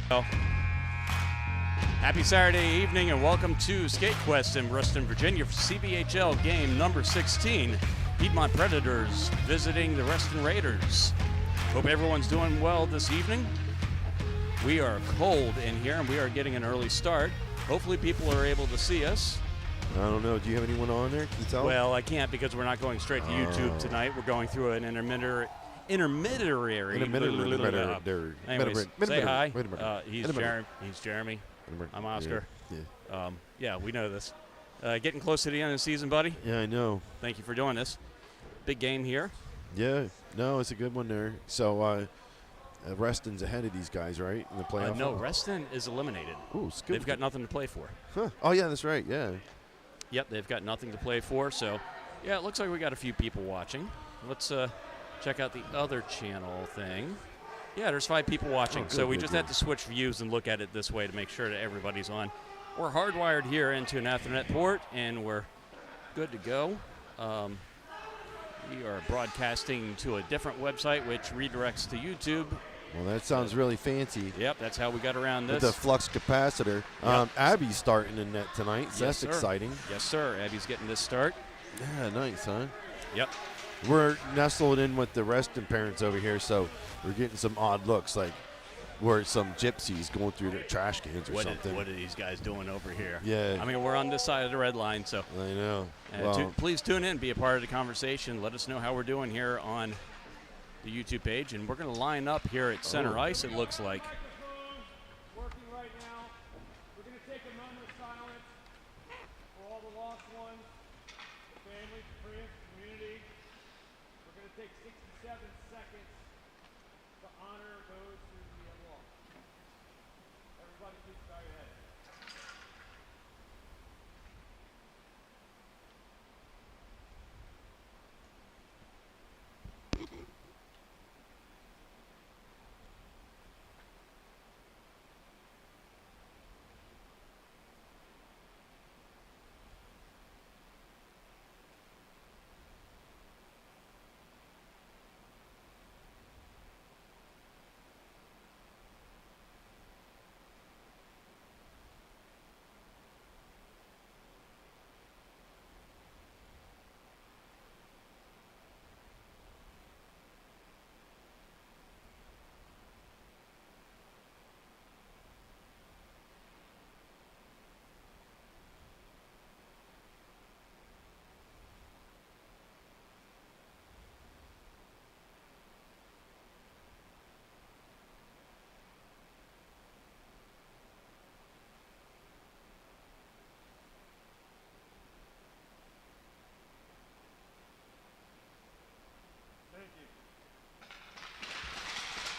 Well, happy Saturday evening and welcome to Skate Quest in Reston, Virginia for CBHL game number 16. Piedmont Predators visiting the Reston Raiders. Hope everyone's doing well this evening. We are cold in here and we are getting an early start. Hopefully people are able to see us. I don't know. Do you have anyone on there? Can you tell? Well, I can't because we're not going straight to YouTube tonight. We're going through an intermediary. Anyways, say hi. He's Jeremy. I'm Oscar. Yeah, we know this. Getting close to the end of the season, buddy. Yeah, I know. Thank you for doing this. Big game here. Yeah, no, it's a good one there. So, Reston's ahead of these guys, right, in the playoff? No, Reston is eliminated. Ooh, it's good. They've got nothing to play for. Huh. Oh, yeah, that's right, yeah. Yep, they've got nothing to play for. So, yeah, it looks like we got a few people watching. Let's check out the other channel thing. Yeah, there's 5 people watching. Good, so we good, just good. had to switch views and look at it this way to make sure that everybody's on. We're hardwired here into an Ethernet port, and we're good to go. We are broadcasting to a different website, which redirects to YouTube. Well, that sounds really fancy. Yep, that's how we got around this. With the flux capacitor. Yep. Abby's starting in net tonight, so Yes, that's sir. exciting. Yes, sir. Abby's getting this start. Yeah, nice, huh? Yep. We're nestled in with the Reston parents over here, so we're getting some odd looks, like we're some gypsies going through their trash cans or something. What are these guys doing over here? Yeah. I mean, we're on this side of the red line, so I know. Well, please tune in, be a part of the conversation. Let us know how we're doing here on the YouTube page, and we're going to line up here at center ice, it looks like. Working right now. We're going to take a moment of silence for all the lost ones, families, friends, community. We're going to take 67 seconds to honor those who we have lost. Everybody please bow your head.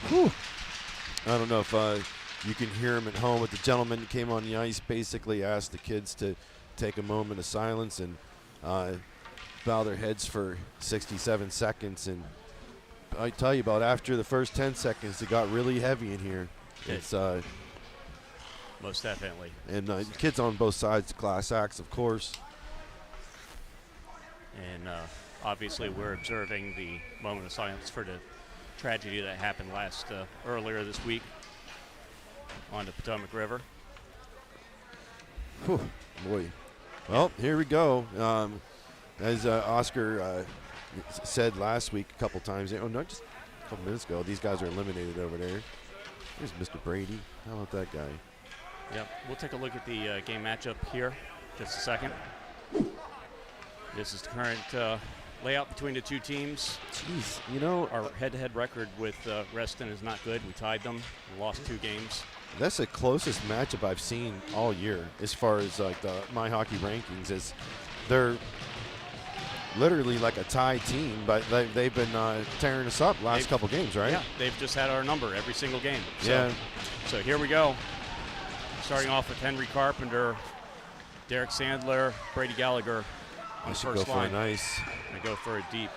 whew. I don't know if you can hear him at home, but the gentleman that came on the ice basically asked the kids to take a moment of silence and bow their heads for 67 seconds. And I tell you about after the first 10 seconds, it got really heavy in here. It's Most definitely. and kids on both sides, class acts, of course. And obviously we're observing the moment of silence for the tragedy that happened earlier this week on the Potomac River. Whew, boy. Well, here we go. As Oscar said last week a couple times, just a couple minutes ago, these guys are eliminated over there. Here's Mr. Brady. How about that guy? Yep, we'll take a look at the game matchup here just a second. This is the current layout between the two teams. Jeez, you know, Our head-to-head record with Reston is not good. We tied them, lost 2 games. that's the closest matchup I've seen all year as far as like the My Hockey rankings. Is they're literally like a tie team, but they've been tearing us up last couple games, right? Yeah, they've just had our number every single game. So, Yeah. So here we go. Starting off with Henry Carpenter, Derek Sandler, Brady Gallagher on I the should go first for line. a nice. And go for a deep.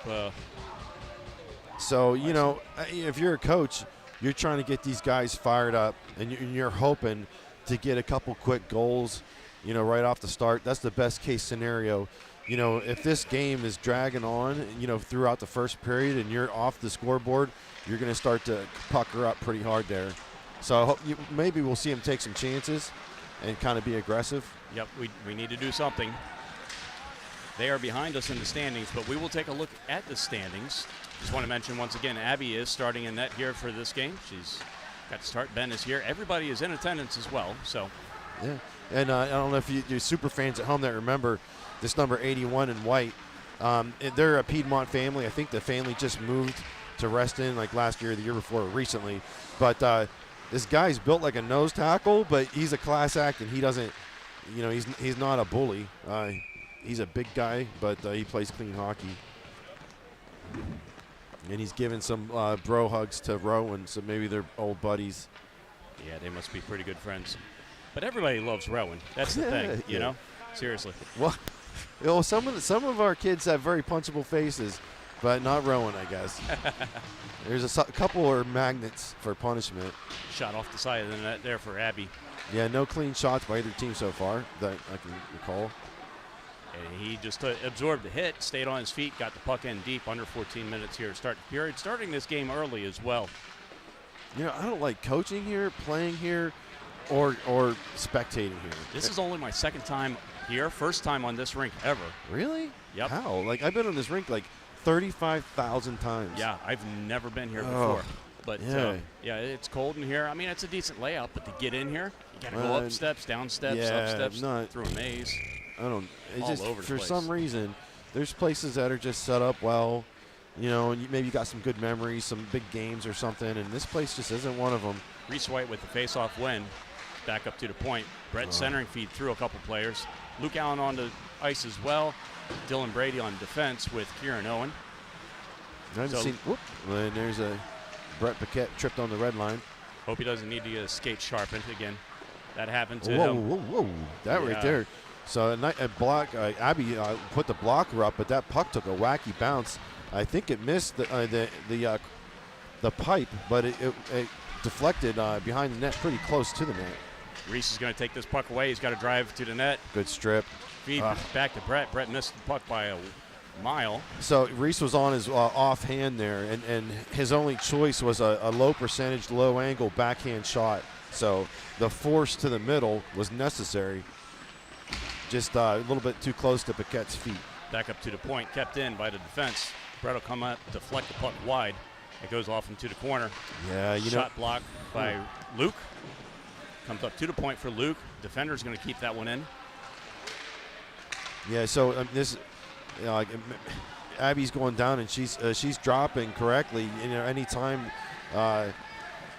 So, you know, if you're a coach, you're trying to get these guys fired up, and you're hoping to get a couple quick goals, you know, right off the start. That's the best case scenario. You know, if this game is dragging on, you know, throughout the first period and you're off the scoreboard, you're going to start to pucker up pretty hard there. So I hope maybe we'll see him take some chances and kind of be aggressive. Yep, we need to do something. They are behind us in the standings, but we will take a look at the standings. Just want to mention once again, Abby is starting in net here for this game. She's got to start. Ben is here. Everybody is in attendance as well. So, yeah. And I don't know if you're super fans at home that remember this number 81 in white. They're a Piedmont family. I think the family just moved to Reston like last year or the year before recently. But this guy's built like a nose tackle, but he's a class act, and he doesn't, he's not a bully. He's a big guy, but he plays clean hockey. And he's giving some bro hugs to Rowan, so maybe they're old buddies. Yeah, they must be pretty good friends. But everybody loves Rowan. That's the thing, you know? Seriously. Well, some of our kids have very punchable faces, but not Rowan, I guess. There's a couple are magnets for punishment. Shot off the side of the net there for Abby. Yeah, no clean shots by either team so far that I can recall. And he just absorbed the hit, stayed on his feet, got the puck in deep, under 14 minutes here to start the period. Starting this game early as well. I don't like coaching here, playing here, or spectating here. This is only my second time here, first time on this rink ever. Really? Yep. How? Like, I've been on this rink like 35,000 times. Yeah, I've never been here before. But yeah. It's cold in here. I mean, it's a decent layout, but to get in here, you got to go up steps, down steps, up steps, through a maze. I don't. It's all just over the for place. some reason, there's places that are just set up well, and maybe you got some good memories, some big games or something, and this place just isn't one of them. Reese White with the face-off win, back up to the point. Brett centering feed through a couple players. Luke Allen on the ice as well. Dylan Brady on defense with Kieran Owen. I haven't seen. Whoop! And there's a Brett Paquette tripped on the red line. Hope he doesn't need to get his skate sharpened again. That happened to him. Whoa! That right there. So a block. Abby put the blocker up, but that puck took a wacky bounce. I think it missed the pipe, but it deflected behind the net, pretty close to the net. Reese is going to take this puck away. He's got to drive to the net. Good strip. Feed back to Brett. Brett missed the puck by a mile. So Reese was on his offhand there, and his only choice was a low percentage, low angle backhand shot. So the force to the middle was necessary. Just a little bit too close to Paquette's feet. Back up to the point, kept in by the defense. Brett will come up, deflect the puck wide. It goes off into the corner. Yeah, Shot blocked by Luke. Comes up to the point for Luke. Defender's going to keep that one in. Yeah, so this, Abby's going down and she's dropping correctly. Anytime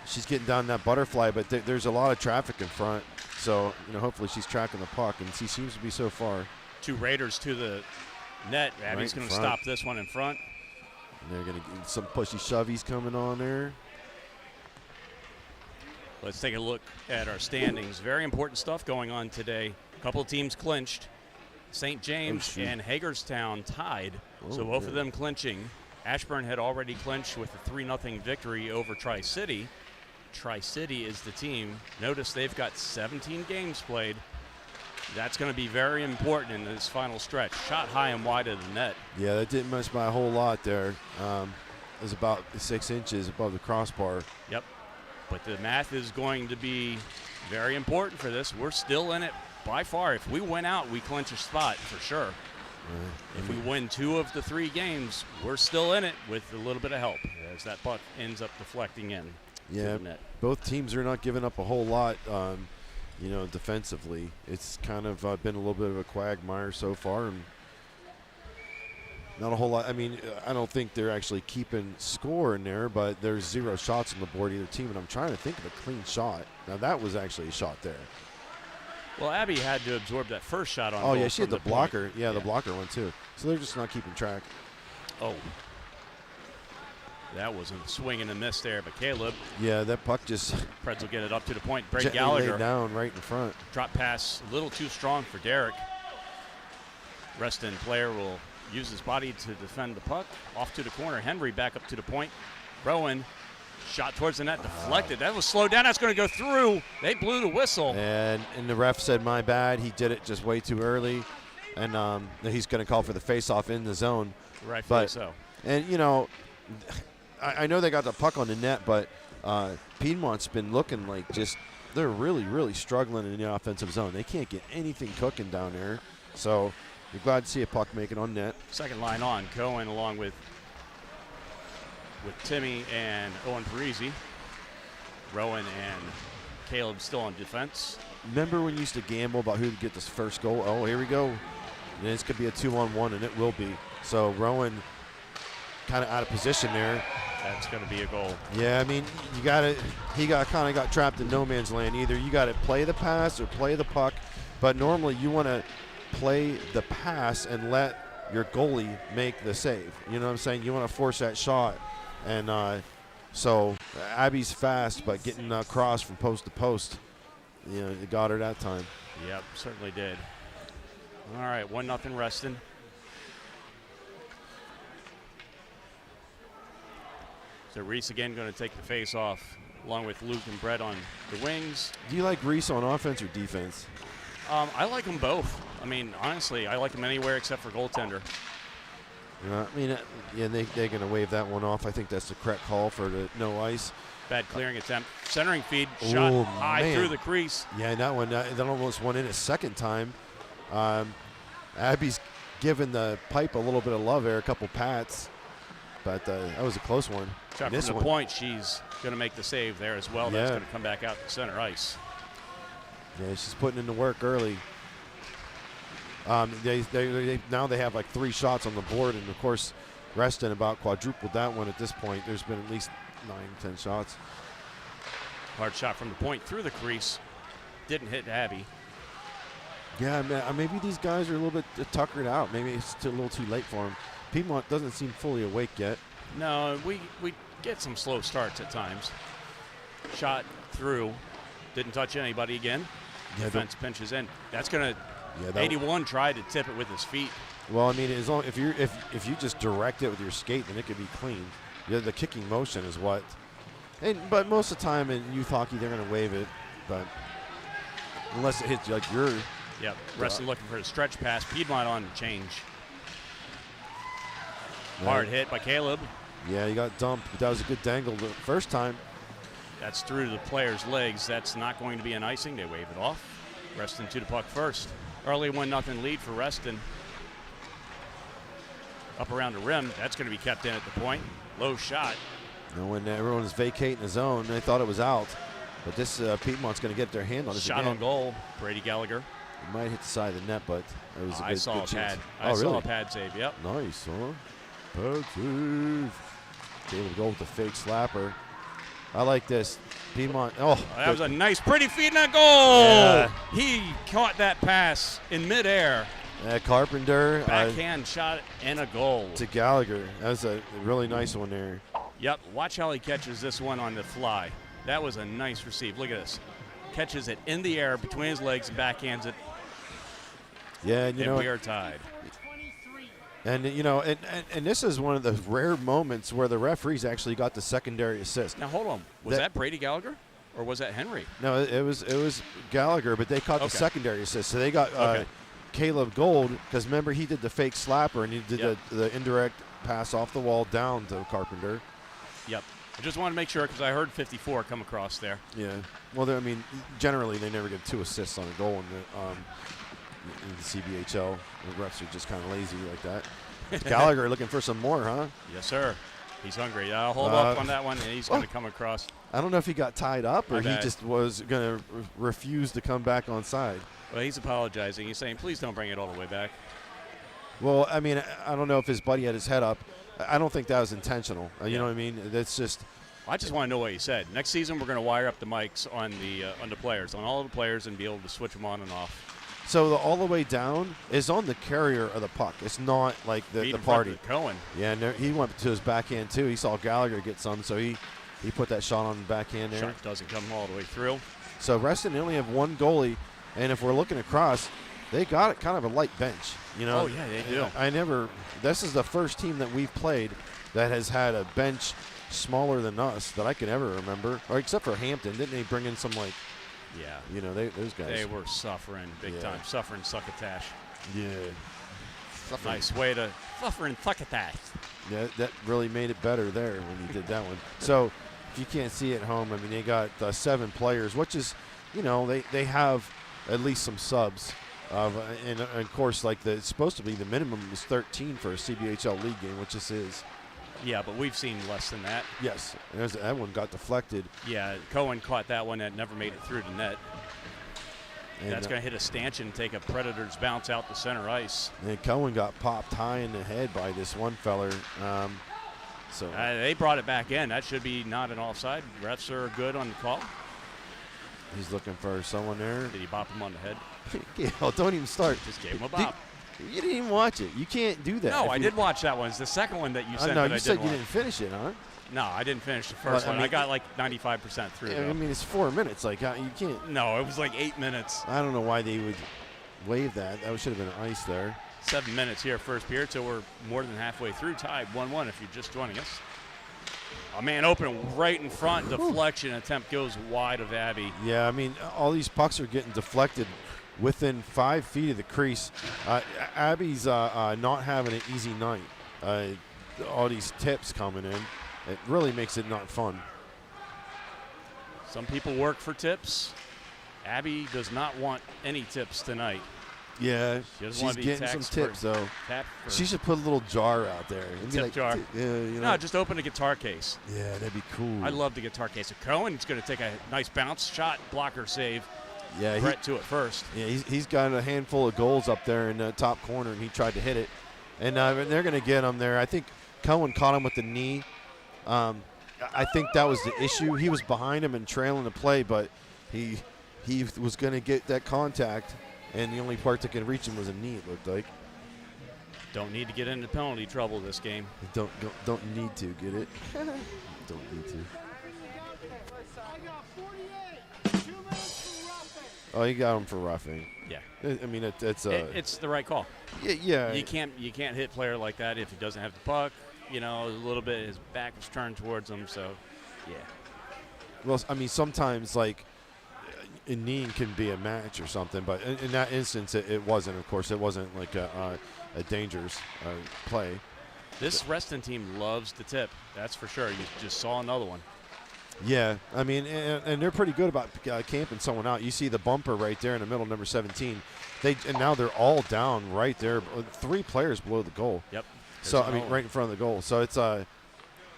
she's getting down that butterfly, but there's a lot of traffic in front. So hopefully she's tracking the puck, and she seems to be so far. Two Raiders to the net. Abby's going to stop this one in front. And they're going to get some pushy shovies coming on there. Let's take a look at our standings. Very important stuff going on today. A couple of teams clinched. St. James and Hagerstown tied, so both of them clinching. Ashburn had already clinched with a 3-0 victory over Tri-City. Tri-City is the team. Notice they've got 17 games played. That's going to be very important in this final stretch. Shot high and wide of the net. Yeah, that didn't miss by a whole lot there. It was about 6 inches above the crossbar. Yep. But the math is going to be very important for this. We're still in it by far. If we win out, we clinch a spot for sure. If we win 2 of the 3 games, we're still in it with a little bit of help as that puck ends up deflecting in. Yeah, both teams are not giving up a whole lot, defensively. It's kind of been a little bit of a quagmire so far, and not a whole lot. I mean, I don't think they're actually keeping score in there, but there's 0 shots on the board either team, and I'm trying to think of a clean shot. Now, that was actually a shot there. Well, Abby had to absorb that first shot on. Oh, yeah, she had the blocker. Point. Yeah, the blocker one, too. So they're just not keeping track. Oh. That was a swing and a miss there, but Caleb. Yeah, that puck just. Preds will get it up to the point. Brad gently Gallagher. laid down right in front. Drop pass a little too strong for Derek. Reston player will use his body to defend the puck. Off to the corner. Henry back up to the point. Rowan. Shot towards the net, deflected. That was slowed down. That's going to go through. They blew the whistle. And the ref said, my bad. He did it just way too early. And he's going to call for the face-off in the zone. Rightfully so. And, I know they got the puck on the net, but Piedmont's been looking like just they're really, really struggling in the offensive zone. They can't get anything cooking down there. So you're glad to see a puck make it on net. Second line on, Cohen along with Timmy and Owen Parisi. Rowan and Caleb still on defense. Remember when you used to gamble about who would get this first goal? Oh, here we go. And this could be a 2-on-1, and it will be. So Rowan kind of out of position there. That's going to be a goal. Yeah, I mean, he kind of got trapped in no man's land. Either you got to play the pass or play the puck, but normally you want to play the pass and let your goalie make the save. You know what I'm saying? You want to force that shot. And so Abby's fast, but getting across from post to post, it got her that time. Yep, certainly did. All right, 1-0 Reston. So Reese again going to take the face off, along with Luke and Brett on the wings. Do you like Reese on offense or defense? I like them both. I mean, honestly, I like them anywhere except for goaltender. I mean, they're going to wave that one off. I think that's the correct call for the no ice. Bad clearing attempt. Centering feed, shot high through the crease. Yeah, that one, that almost went in a second time. Abby's given the pipe a little bit of love there, a couple pats. But that was a close one. Shot from the point, she's going to make the save there as well. That's going to come back out to center ice. Yeah, she's putting in the work early. Now they have like 3 shots on the board, and of course, Reston about quadrupled that one at this point. There's been at least 9-10 shots. Hard shot from the point through the crease. Didn't hit Abby. Yeah, maybe these guys are a little bit tuckered out. Maybe it's a little too late for them. Piedmont doesn't seem fully awake yet. No, we get some slow starts at times. Shot through. Didn't touch anybody again. Yeah, Defense pinches in. That's going to 81 tried to tip it with his feet. Well, I mean, as long if you just direct it with your skate, then it could be clean. The kicking motion is what. But most of the time in youth hockey, they're going to wave it. But unless it hits like your. Yep. Reston looking for a stretch pass. Piedmont on the change. Hard hit by Caleb. Yeah, he got dumped, but that was a good dangle the first time. That's through the player's legs. That's not going to be an icing. They wave it off. Reston to the puck first. Early 1-0 lead for Reston. Up around the rim. That's going to be kept in at the point. Low shot. And when everyone was vacating the zone, they thought it was out. But this Piedmont's going to get their hand on it. Shot again. on goal. Brady Gallagher. It might hit the side of the net, but it was a good, saw good a chance. pad. I saw a pad save. Yep. Nice, huh? Pad save. Able to go with the fake slapper. I like this. Piedmont. Oh, that was a nice, pretty feed and a goal. Yeah. He caught that pass in midair. Carpenter. Backhand shot and a goal. To Gallagher. That was a really nice one there. Yep. Watch how he catches this one on the fly. That was a nice receive. Look at this. Catches it in the air between his legs and backhands it. Yeah, and we are tied. And and this is one of the rare moments where the referees actually got the secondary assist. Now hold on, was that Brady Gallagher, or was that Henry? No, it was Gallagher, but they caught the secondary assist, so they got Caleb Gold because remember he did the fake slapper and he did the indirect pass off the wall down to Carpenter. Yep. I just wanted to make sure because I heard 54 come across there. Yeah. Well, I mean, generally they never get 2 assists on a goal in the CBHL. The refs are just kind of lazy like that. Gallagher looking for some more, huh? Yes, sir. He's hungry. I'll hold up on that one, and he's going to come across. I don't know if he got tied up or he just was going to refuse to come back on side. Well, he's apologizing. He's saying, please don't bring it all the way back. Well, I mean, I don't know if his buddy had his head up. I don't think that was intentional. You know what I mean? That's just. I just want to know what he said. Next season, we're going to wire up the mics on the players, on all the players, and be able to switch them on and off. So the all the way down is on the carrier of the puck. It's not like the party. Cohen. Yeah, and he went to his backhand too. He saw Gallagher get some, so he put that shot on the backhand there. Shot doesn't come all the way through. So Reston, they only have one goalie, and if we're looking across, they got kind of a light bench. You know. Oh yeah, they do. This is the first team that we've played that has had a bench smaller than us that I can ever remember, or except for Hampton. Didn't they bring in some like? Yeah. Those guys. They were suffering big time. Suffering succotash. Yeah. Nice way to suffering succotash. Yeah, that really made it better there when he did that one. So if you can't see at home, I mean, they got 7 players, which is, you know, they have at least some subs. And of course, like it's supposed to be the minimum is 13 for a CBHL league game, which this is. Yeah, but we've seen less than that. Yes, that one got deflected. Yeah, Cohen caught that one that never made it through the net. And that's going to hit a stanchion and take a Predators bounce out to center ice. And Cohen got popped high in the head by this one feller. So they brought it back in. That should be not an offside. Refs are good on the call. He's looking for someone there. Did he bop him on the head? Oh, don't even start. Just gave him a bop. You didn't even watch it. You can't do that. No, I did watch that one. It's the second one that you said. No, that you I said didn't you watch. didn't finish it, huh? No, I didn't finish the first one. I got like 95% through. Yeah, I mean, it's 4 minutes. Like you can't. No, it was like 8 minutes. I don't know why they would waive that. That should have been ice there. 7 minutes here, first period, so we're more than halfway through, tied 1-1 if you're just joining us. A man open right in front, deflection attempt goes wide of Abby. Yeah, I mean, all these pucks are getting deflected within 5 feet of the crease. Abby's not having an easy night. All these tips coming in. It really makes it not fun. Some people work for tips. Abby does not want any tips tonight. Yeah, she's getting some tips, though. She should put a little jar out there. Tip jar. You know. No, just open a guitar case. Yeah, that'd be cool. I love the guitar case. So Cohen's going to take a nice bounce shot, blocker save. Yeah, Brett to it first. Yeah, he's got a handful of goals up there in the top corner, and he tried to hit it. And they're going to get him there. I think Cohen caught him with the knee. I think that was the issue. He was behind him and trailing the play, but he was going to get that contact, and the only part that could reach him was a knee, it looked like. Don't need to get into penalty trouble this game. Don't need to get it. Don't need to. Oh, you got him for roughing. Yeah. I mean, it's the right call. Yeah. You can't hit a player like that if he doesn't have the puck. You know, a little bit his back was turned towards him. So, yeah. Well, I mean, sometimes like a knee can be a match or something, but in that instance, it wasn't. Of course, it wasn't like a dangerous play. This Reston team loves the tip. That's for sure. You just saw another one. Yeah, I mean, and they're pretty good about camping someone out. You see the bumper right there in the middle, number 17. And now they're all down right there. 3 players below the goal. Yep. So I mean, right in front of the goal. So it's a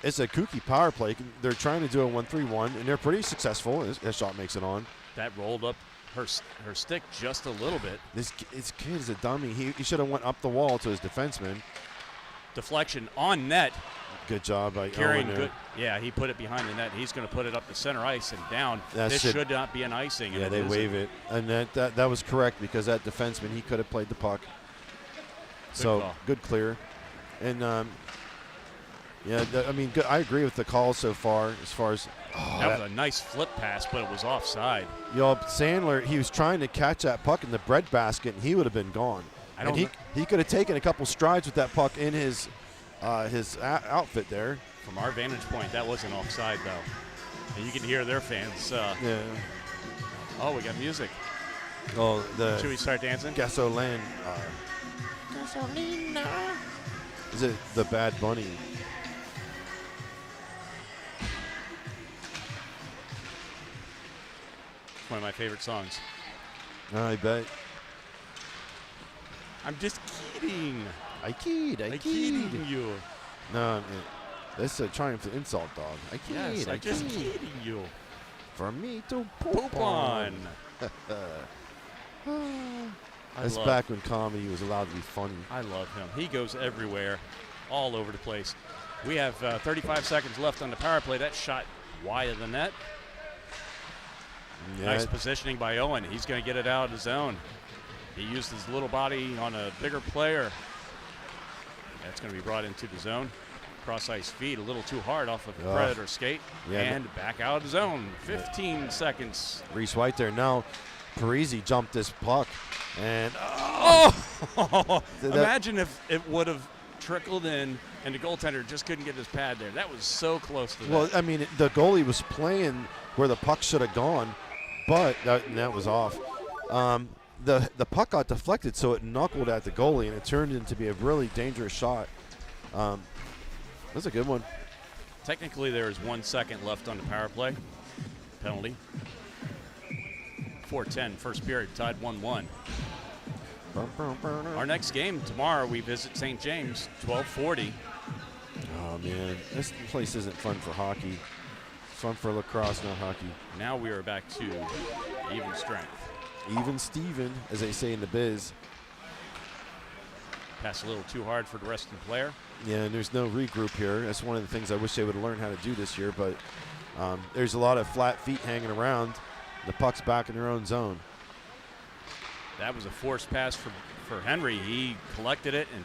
kooky power play. They're trying to do a 1-3-1, and they're pretty successful. That shot makes it on. That rolled up her stick just a little bit. This kid is a dummy. He should have went up the wall to his defenseman. Deflection on net. Good job by Carrying Owen. Good. Yeah, he put it behind the net. He's going to put it up the center ice and down. This should not be an icing. Yeah, they waive it. And that was correct because that defenseman, he could have played the puck. Good clear. And, I mean, good, I agree with the call so far as far as. That was a nice flip pass, but it was offside. Sandler, he was trying to catch that puck in the breadbasket, and he would have been gone. He could have taken a couple strides with that puck in his outfit there. From our vantage point, that wasn't offside, though. And you can hear their fans. Yeah. Oh, we got music. Oh, should we start dancing? Gasoline. Gasolina. Is it the Bad Bunny? One of my favorite songs. I bet. I'm just kidding. I kid you. No, that's a triumph of insult, dog. I kid. I'm just kidding you. For me to poop on. That's back when comedy was allowed to be funny. I love him. He goes everywhere, all over the place. We have 35 seconds left on the power play. That shot wide of the net. Yeah. Nice positioning by Owen. He's going to get it out of the zone. He used his little body on a bigger player. That's going to be brought into the zone. Cross ice feed a little too hard off of Predator skate. Yeah, and back out of the zone. 15 seconds. Reese White there. Now, Parisi jumped this puck. And imagine if it would have trickled in and the goaltender just couldn't get his pad there. That was so close to that. Well, I mean, the goalie was playing where the puck should have gone, but that was off. The puck got deflected, so it knuckled at the goalie, and it turned into be a really dangerous shot. That's a good one. Technically, there is 1 second left on the power play. Penalty. 4:10, first period, tied 1-1. Our next game tomorrow, we visit St. James, 12:40. Oh, man. This place isn't fun for hockey. It's fun for lacrosse, not hockey. Now we are back to even strength. Even Steven, as they say in the biz. Pass a little too hard for the Reston player. Yeah, and there's no regroup here. That's one of the things I wish they would have learned how to do this year, but there's a lot of flat feet hanging around. The puck's back in their own zone. That was a forced pass for Henry. He collected it and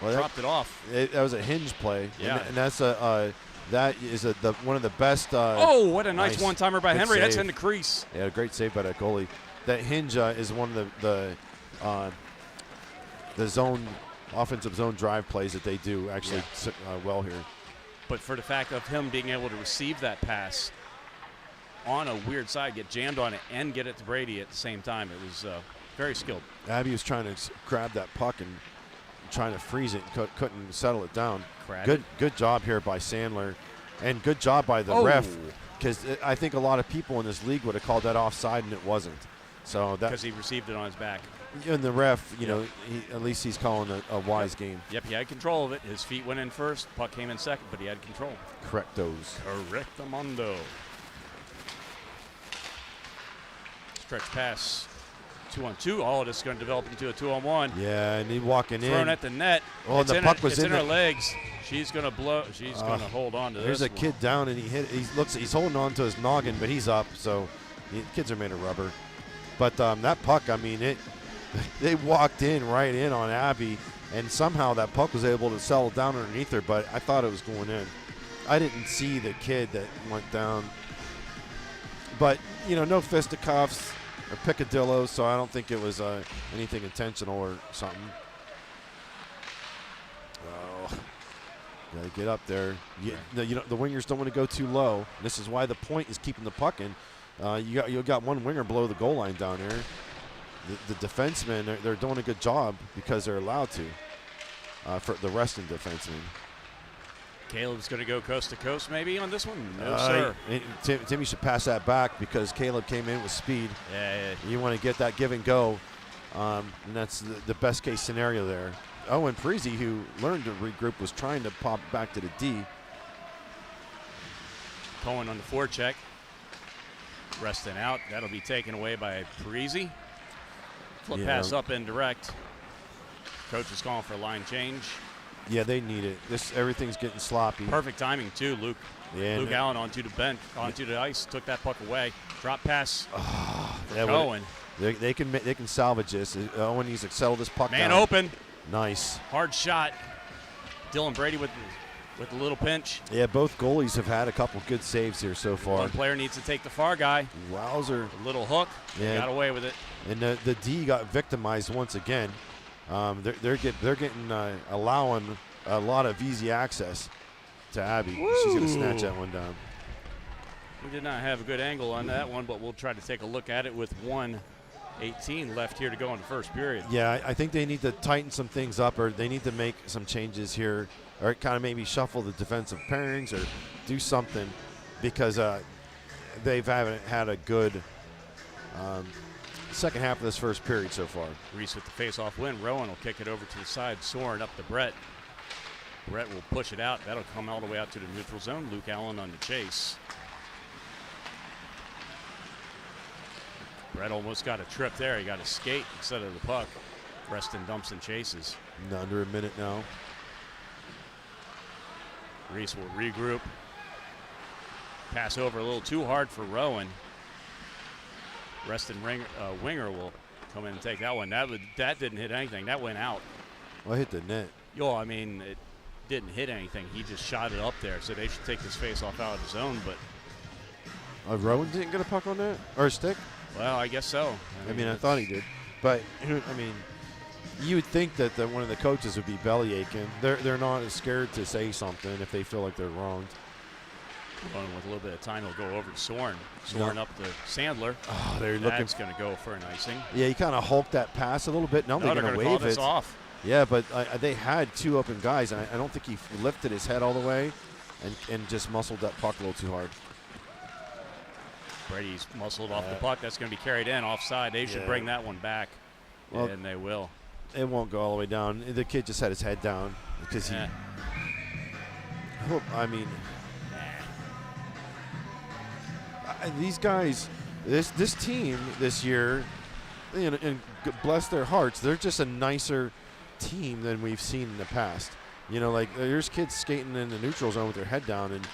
dropped it off. That was a hinge play. Yeah. And that's one of the best. Oh, what a nice one-timer by Good Henry. save. That's in the crease. Yeah, a great save by that goalie. That hinge is one of the zone offensive zone drive plays that they do actually well here. But for the fact of him being able to receive that pass on a weird side, get jammed on it, and get it to Brady at the same time, it was very skilled. Abby was trying to grab that puck and trying to freeze it, couldn't settle it down. Good job here by Sandler, and good job by the ref, because I think a lot of people in this league would have called that offside, and it wasn't. So because he received it on his back. And the ref, at least he's calling a wise game. Yep, he had control of it. His feet went in first, puck came in second, but he had control. Correctos. Correctamundo. Stretch pass. 2-on-2. Oh, this is going to develop into a 2-on-1. Yeah, and he walking in. Thrown at the net. Oh, the puck was in her legs. She's going to blow. She's going to hold on to this. There's a kid down, and he's holding on to his noggin, but he's up. So kids are made of rubber. But that puck, I mean, they walked right in on Abby, and somehow that puck was able to settle down underneath her, but I thought it was going in. I didn't see the kid that went down. But, no fisticuffs or picadillos, so I don't think it was anything intentional or something. Oh, gotta get up there. The wingers don't want to go too low. This is why the point is keeping the puck in. You got one winger below the goal line down there. The defensemen, they're doing a good job because they're allowed to. For the Reston defensemen. Caleb's going to go coast to coast maybe on this one? No, sir. Timmy should pass that back because Caleb came in with speed. Yeah. You want to get that give and go, and that's the best case scenario there. Owen Parisi, who learned to regroup, was trying to pop back to the D. Cohen on the forecheck. Reston out. That'll be taken away by Parisi. Flip pass up and direct. Coach is calling for a line change. Yeah, they need it. Everything's getting sloppy. Perfect timing too, Luke. Yeah, Luke Allen onto the ice, took that puck away. Drop pass for Cohen. They can salvage this. Owen needs to settle this puck down. Man open. Nice. Hard shot. Dylan Brady with a little pinch. Yeah, both goalies have had a couple good saves here so far. One player needs to take the far guy. Wowzer. A little hook. Yeah. Got away with it. And the D got victimized once again. They're allowing a lot of easy access to Abby. Woo. She's going to snatch that one down. We did not have a good angle on that one, but we'll try to take a look at it with 1:18 left here to go in the first period. Yeah, I think they need to tighten some things up, or they need to make some changes here, or kind of maybe shuffle the defensive pairings or do something, because they haven't had a good second half of this first period so far. Reese with the face-off win. Rowan will kick it over to the side. Soren up to Brett. Brett will push it out. That'll come all the way out to the neutral zone. Luke Allen on the chase. Brett almost got a trip there. He got a skate instead of the puck. Reston dumps and chases. Under a minute now. Reese will regroup. Pass over a little too hard for Rowan. Reston winger will come in and take that one. That didn't hit anything. That went out. Well, it hit the net. I mean, it didn't hit anything. He just shot it up there. So they should take this face-off out of the zone. But Rowan didn't get a puck on that? Or a stick? Well, I guess so. I thought he did. But, you would think that one of the coaches would be belly aching. They're not as scared to say something if they feel like they're wronged. With a little bit of time, he'll go over to Soren. Soren up to Sandler. Oh, they're That's going to go for an icing. Yeah, he kind of hulked that pass a little bit. Now they're going to wave it off. Yeah, but they had two open guys, and I don't think he lifted his head all the way. and just muscled that puck a little too hard. Brady's muscled off the puck. That's going to be carried in offside. They should bring that one back, Well, and they will. It won't go all the way down. The kid just had his head down because these guys, this team this year, and bless their hearts, they're just a nicer team than we've seen in the past. Like there's kids skating in the neutral zone with their head down, and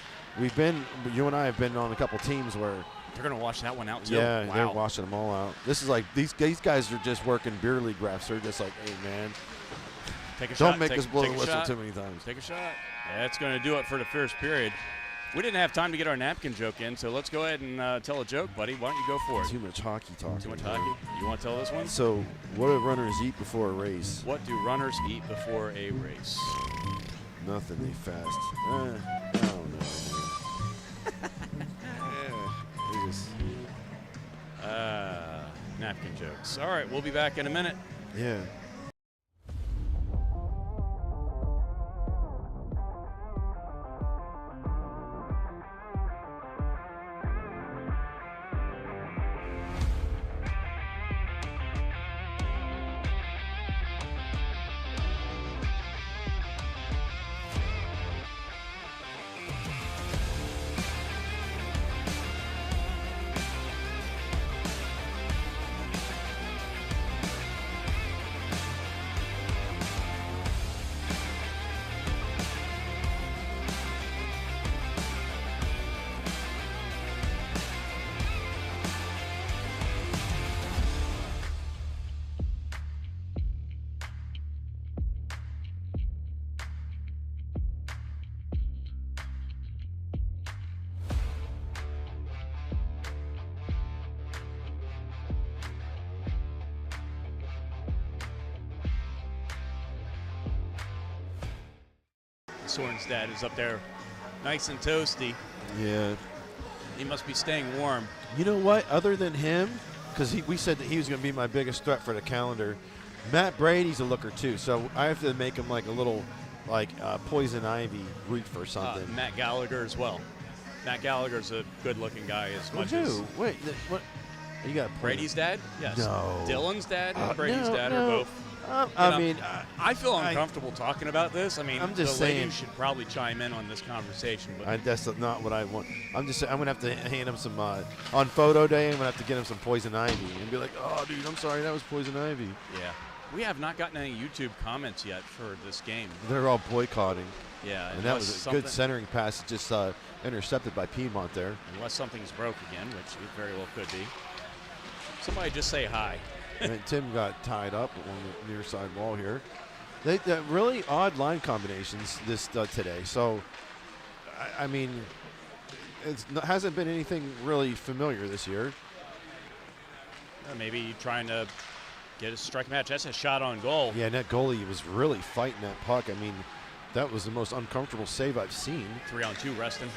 you and I have been on a couple teams where they're going to wash that one out too. Yeah, wow. They're washing them all out. This is like these guys are just working beer league refs. They're just like, hey man, take a shot. Don't make us blow the whistle too many times. Take a shot. That's going to do it for the first period. We didn't have time to get our napkin joke in, so let's go ahead and tell a joke, buddy. Why don't you go for it? Too much hockey talk. Too much hockey? You want to tell this one? So, what do runners eat before a race? What do runners eat before a race? Nothing. They fast. I don't know. They just. Napkin jokes. All right, we'll be back in a minute. Yeah. Soren's dad is up there nice and toasty. Yeah. He must be staying warm. You know what? Other than him, because we said that he was going to be my biggest threat for the calendar, Matt Brady's a looker too. So I have to make him like a little poison ivy reef or something. Matt Gallagher as well. Matt Gallagher's a good-looking guy as much as Wait, what? You got Brady's dad? Yes. No. Dylan's dad and Brady's dad are both. I feel uncomfortable talking about this. I mean, I'm just the saying, ladies should probably chime in on this conversation. But that's not what I want. I'm just saying, I'm going to have to hand him some, on photo day, I'm going to have to get him some poison ivy and be like, oh, dude, I'm sorry, that was poison ivy. Yeah. We have not gotten any YouTube comments yet for this game. They're all boycotting. Yeah. And that was a good centering pass, just intercepted by Piedmont there. Unless something's broke again, which it very well could be. Somebody just say hi. And Tim got tied up on the near side wall here. They really odd line combinations this today. So, I mean, it hasn't been anything really familiar this year. Maybe trying to get a strike match. That's a shot on goal. Yeah, and that goalie was really fighting that puck. I mean, that was the most uncomfortable save I've seen. 3-on-2, Reston.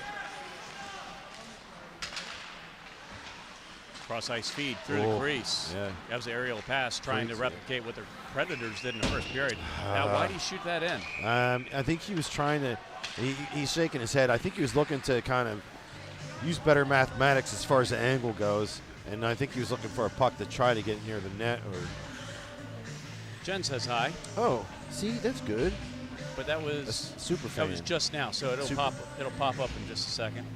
Cross ice feed through the crease. Yeah. That was the aerial pass trying to replicate what the Predators did in the first period. Now, why did he shoot that in? I think he was trying to, he's shaking his head. I think he was looking to kind of use better mathematics as far as the angle goes. And I think he was looking for a puck to try to get near the net. Or Jen says hi. Oh, see, that's good. But that was super fan. That was just now, so it'll pop up in just a second.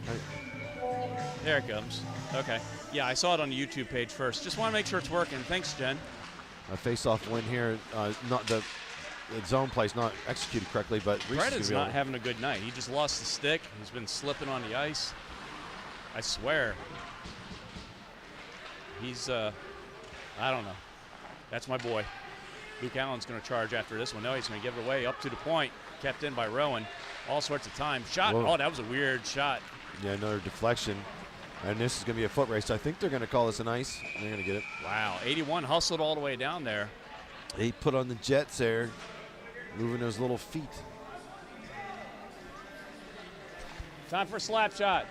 There it comes. Okay. Yeah, I saw it on the YouTube page first. Just want to make sure it's working. Thanks, Jen. A face-off win here. Not the zone play's not executed correctly, but Brendan's not having a good night. He just lost the stick. He's been slipping on the ice. I swear. He's, I don't know. That's my boy. Luke Allen's going to charge after this one. No, he's going to give it away up to the point. Kept in by Rowan. All sorts of time. Shot. Whoa. Oh, that was a weird shot. Yeah, another deflection. And this is going to be a foot race. I think they're going to call this an ice. They're going to get it. Wow. 81 hustled all the way down there. He put on the jets there, moving those little feet. Time for a slap shot.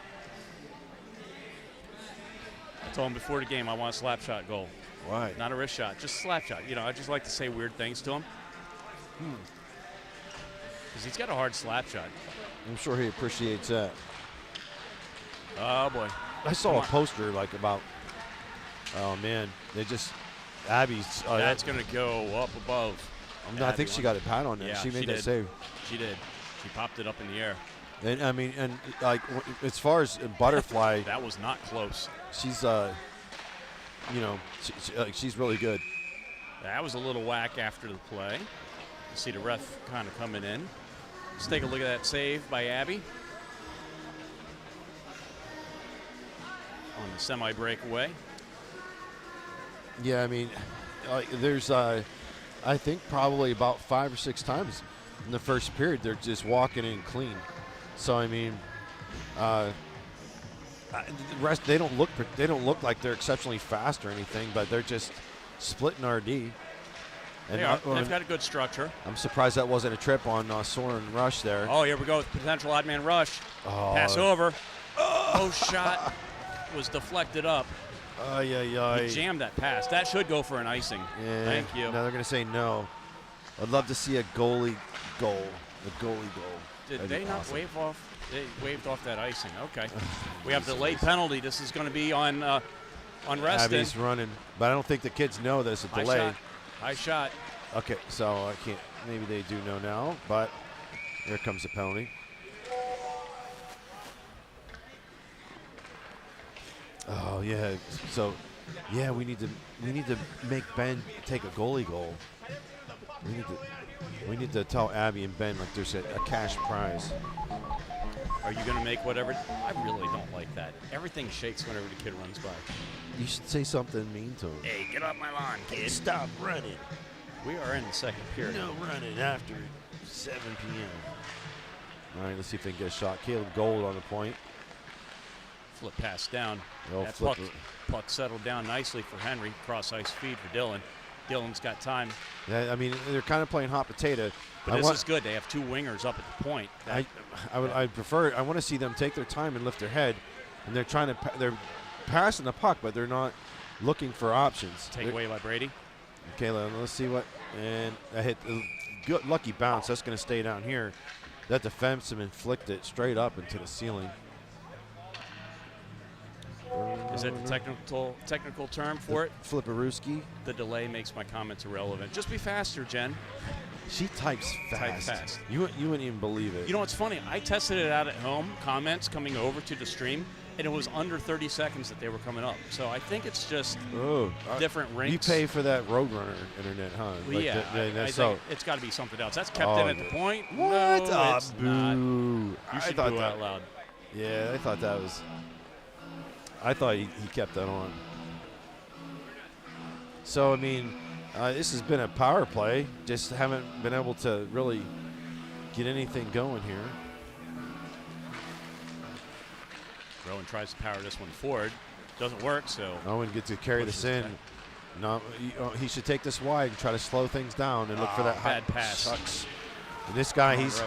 I told him before the game I want a slap shot goal. Why? Not a wrist shot, just a slap shot. You know, I just like to say weird things to him. because he's got a hard slap shot. I'm sure he appreciates that. Oh, boy. I saw a poster like about, oh, man, they just, Abby's. That's going to go up above. I think she got a pat on that. Yeah, she made that did. save. She did. She popped it up in the air. And, I mean, and like, as far as butterfly, That was not close. she's, you know, she's really good. That was a little whack after the play. You see the ref kind of coming in. Let's take a look at that save by Abby. On the semi-breakaway. Yeah, I mean, there's, I think probably about 5 or 6 times in the first period they're just walking in clean. So I mean, the rest they don't look like they're exceptionally fast or anything, but they're just splitting RD. And They've got a good structure. I'm surprised that wasn't a trip on Soren Rush there. Oh, here we go with potential odd man rush. Oh. Pass over. Oh, shot was deflected up. He jammed that pass. That should go for an icing. Yeah. Thank you. Now they're going to say no. I'd love to see a goalie goal. A goalie goal. Did That'd they be not awesome. wave off? They waved off that icing. Okay. We have the late penalty. This is going to be on Reston. Abby's running, but I don't think the kids know there's a delay. High shot. Okay, so I can't. Maybe they do know now, but here comes the penalty. Oh yeah. So yeah, we need to make Ben take a goalie goal. We need to tell Abby and Ben like there's a cash prize. Are you going to make whatever? I really don't like that. Everything shakes whenever the kid runs by. You should say something mean to him. Hey, get off my lawn, kid. Stop running. We are in the second period. No running after 7 p.m. All right, let's see if they can get a shot. Caleb Gold on the point. Flip pass down. Oh, That flip puck settled down nicely for Henry. Cross ice feed for Dylan. Dylan's got time. Yeah, I mean they're kind of playing hot potato. But this is good. They have 2 wingers up at the point. I prefer. I want to see them take their time and lift their head, and they're trying to. They're passing the puck, but they're not looking for options. Take away by Brady. Okay, let's see what. And I hit a good lucky bounce. That's going to stay down here. That defenseman flicked it straight up into the ceiling. Is that the technical term for it? Flipperooski. The delay makes my comments irrelevant. Just be faster, Jen. She types fast. Type fast. You wouldn't even believe it. You know what's funny? I tested it out at home, comments coming over to the stream, and it was under 30 seconds that they were coming up. So I think it's just different rinks. You pay for that Roadrunner internet, huh? Well, yeah, I that's think it's got to be something else. That's kept in at the point. What? No, it's not. Boo. You should boo out loud. Yeah, I thought that was. I thought he kept that on. So, I mean, this has been a power play. Just haven't been able to really get anything going here. Rowan tries to power this one forward. Doesn't work, so. Owen gets to carry this in. No, he should take this wide and try to slow things down and look for that bad pass. Sucks. And this guy, he's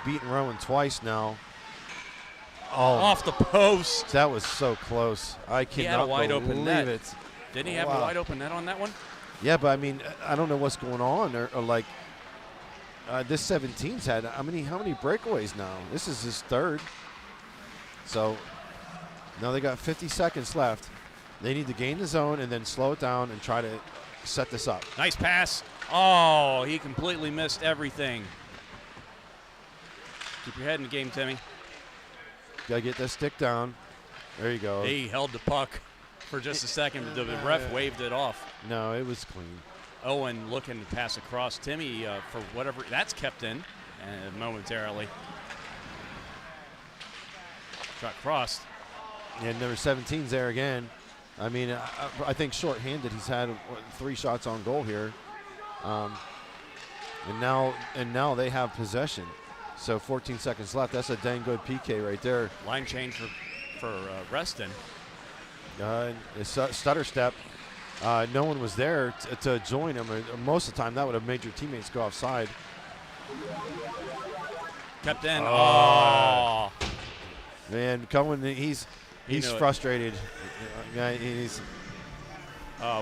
beaten Rowan twice now. Oh, off the post. That was so close. I cannot He had a wide believe open net. it. Didn't he have a wide open net on that one? Yeah, but I mean, I don't know what's going on. Or like, this 17's had how many breakaways now? This is his 3rd. So now they got 50 seconds left. They need to gain the zone and then slow it down and try to set this up. Nice pass. Oh, he completely missed everything. Keep your head in the game, Timmy. Gotta get that stick down. There you go. He held the puck for just a second, but the ref waved it off. No, it was clean. Owen looking to pass across. Timmy, for whatever, that's kept in momentarily. Shot crossed. Yeah, number 17's there again. I mean, I think shorthanded. He's had 3 shots on goal here, and now they have possession. So 14 seconds left. That's a dang good PK right there. Line change for Reston. Stutter step. No one was there to join him. Most of the time, that would have made your teammates go offside. Kept in. Oh. Man, Cohen, he's frustrated. We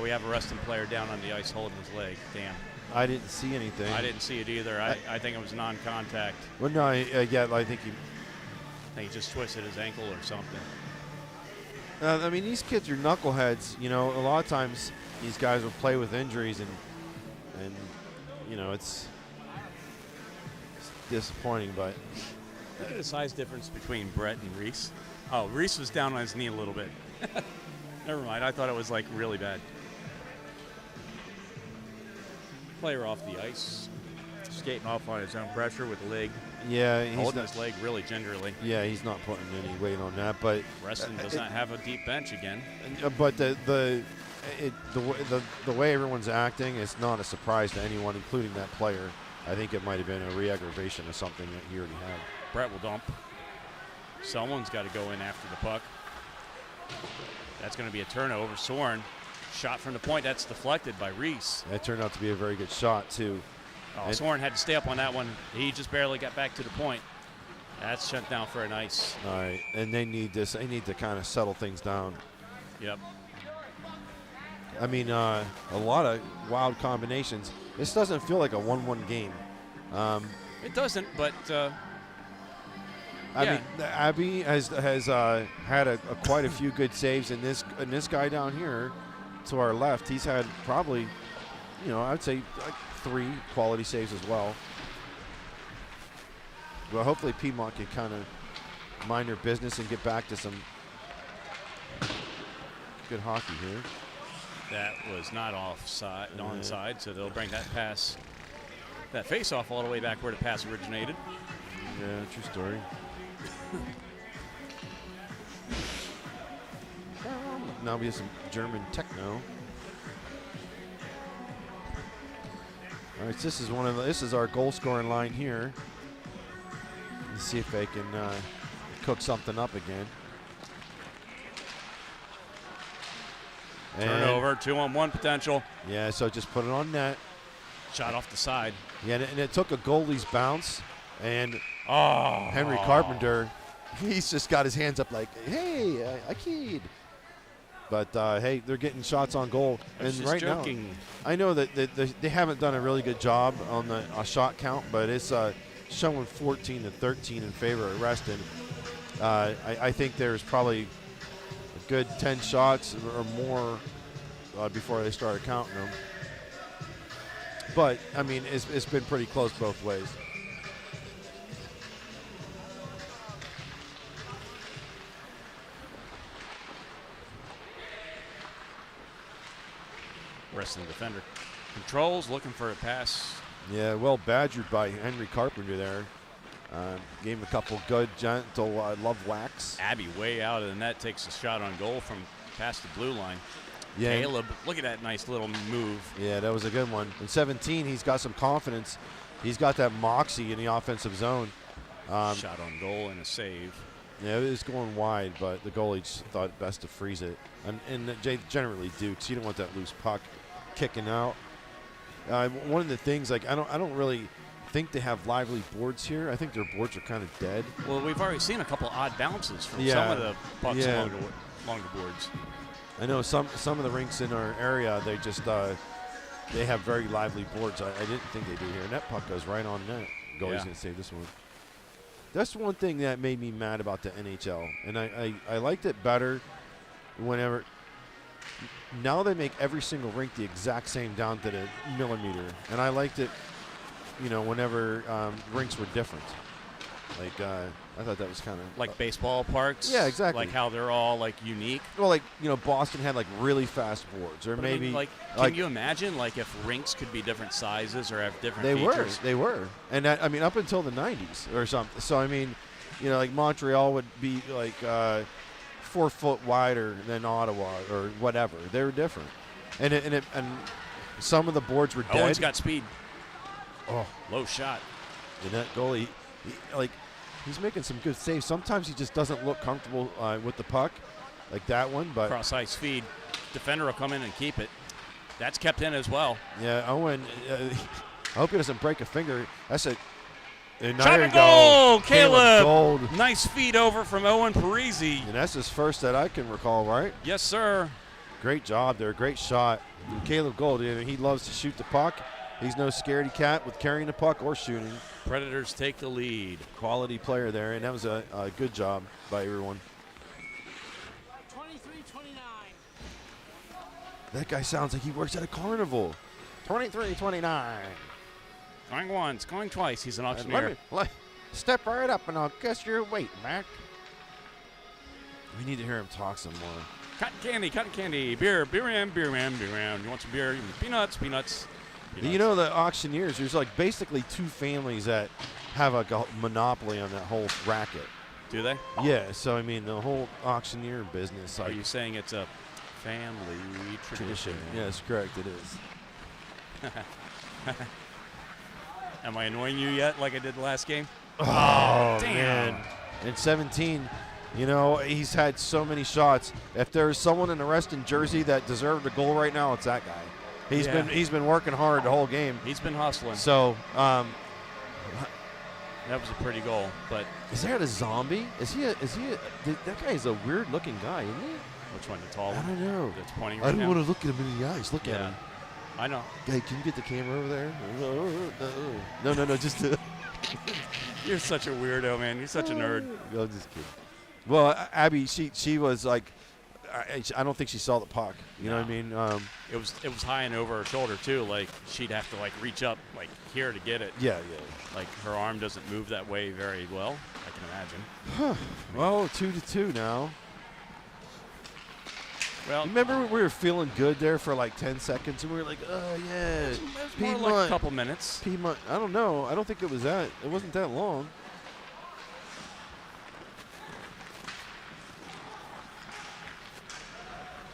have a Reston player down on the ice holding his leg. Damn. I didn't see anything. I didn't see it either. I think it was non-contact. Well, no, yeah, I think he. I think he just twisted his ankle or something. I mean, these kids are knuckleheads. You know, a lot of times these guys will play with injuries, and you know, it's disappointing. But Look at the size difference between Brett and Reese. Oh, Reese was down on his knee a little bit. Never mind. I thought it was like really bad. Player off the ice, skating off on his own pressure with the leg. yeah, he's Holding not, his leg really gingerly. yeah, he's not putting any weight on that. But Reston does not have a deep bench again. but the way everyone's acting is not a surprise to anyone, including that player. I think it might have been a re-aggravation of something that he already had. Brett will dump. Someone's got to go in after the puck. That's going to be a turnover. Soren, shot from the point. That's deflected by Reese. That turned out to be a very good shot too. Oh, Soren had to stay up on that one. He just barely got back to the point. That's shut down for an ice. All right, and they need this. They need to kind of settle things down. Yep. I mean, a lot of wild combinations. This doesn't feel like a 1-1 game. It doesn't, but I yeah. mean, Abby has had quite a few good saves, and this guy down here, to our left, he's had probably, you know, I'd say like 3 quality saves as well. Well, hopefully Piedmont can kind of mind their business and get back to some good hockey here. that was not offside, onside, so they'll bring that pass, that face-off all the way back where the pass originated. Yeah, true story. Now we have some German techno. All right, so this is our goal scoring line here. Let's see if they can cook something up again. And Turnover, 2-on-1 potential. yeah, so just put it on net. Shot off the side. Yeah, and it took a goalie's bounce, and Oh, Henry Carpenter, he's just got his hands up like, hey, I keyed. But, hey, they're getting shots on goal. I was And just right joking. now, I know that they haven't done a really good job on the shot count, but it's showing 14-13 in favor of Reston. I think there's probably a good 10 shots or more before they started counting them. But, I mean, it's been pretty close both ways. Reston defender controls, looking for a pass. Yeah, well badgered by Henry Carpenter there. Gave him a couple good, gentle love whacks. Abby way out of the net takes a shot on goal from past the blue line. Yeah, Caleb, look at that nice little move. yeah, that was a good one. In 17, he's got some confidence. He's got that moxie in the offensive zone. Shot on goal and a save. Yeah, it was going wide, but the goalie just thought best to freeze it. And they generally do, because you don't want that loose puck kicking out. One of the things, like, I don't really think they have lively boards here. I think their boards are kind of dead. Well, we've already seen a couple odd bounces from Yeah. some of the pucks Yeah. along the boards. I know some of the rinks in our area, they just they have very lively boards. I didn't think they do here. And that puck goes right on net. Goalie's Yeah. going to save this one. That's one thing that made me mad about the NHL. And I liked it better whenever. Now they make every single rink the exact same down to the millimeter. And I liked it, you know, whenever rinks were different. Like, I thought that was kind of Like baseball parks. Yeah, exactly. Like how they're all like unique. well, like, you know, Boston had like really fast boards, or But I mean, maybe like, can you imagine like if rinks could be different sizes or have different features? They were, and that, I mean, up until the '90s or something. So I mean, you know, like Montreal would be like 4 foot wider than Ottawa or whatever. They were different, and some of the boards were dead. Owen's got speed. Oh, Low shot. and that goalie, like, he's making some good saves. Sometimes he just doesn't look comfortable with the puck, like that one. But Cross ice feed. Defender will come in and keep it. That's kept in as well. yeah, Owen. I hope he doesn't break a finger. That's it. And Shot there and you goal! go. Caleb! Gold. Nice feed over from Owen Parisi. And that's his first that I can recall, right? Yes, sir. Great job there. Great shot. And Caleb Gold, he loves to shoot the puck. He's no scaredy cat with carrying the puck or shooting. Predators take the lead. Quality player there, and that was a good job by everyone. 23-29. That guy sounds like he works at a carnival. 23-29. Going once, going twice. He's an auctioneer. Step right up and I'll guess your weight, Mac. We need to hear him talk some more. Cotton candy, beer, beer man, beer man, beer man. You want some beer? Peanuts, peanuts. You know, the auctioneers, there's like basically two families that have like a monopoly on that whole racket. Do they? Yeah, so I mean, the whole auctioneer business. Are you saying it's a family tradition? Yes, correct, it is. Am I annoying you yet like I did the last game? Oh, damn. man. In 17, you know, he's had so many shots. If there's someone in the Reston jersey that deserved a goal right now, it's that guy. He's been working hard the whole game. He's been hustling. So, that was a pretty goal. But is that a zombie? That guy is a weird looking guy, isn't he? Which one? The tall one? I don't know. That's pointing I right don't now? want to look at him in the eyes. Look at him. I know. Hey, can you get the camera over there? No, just You're such a weirdo, man. You're such a nerd. I'm just kidding. Well, Abby, she was like, I don't think she saw the puck. You know what I mean? It was high and over her shoulder too. Like she'd have to like reach up like here to get it. Yeah. Like her arm doesn't move that way very well. I can imagine. Well, 2-2 now. Well, remember we were feeling good there for like 10 seconds, and we were like, oh yeah, it was more like a couple minutes. Piedmont. I don't know. I don't think it was that. It wasn't that long.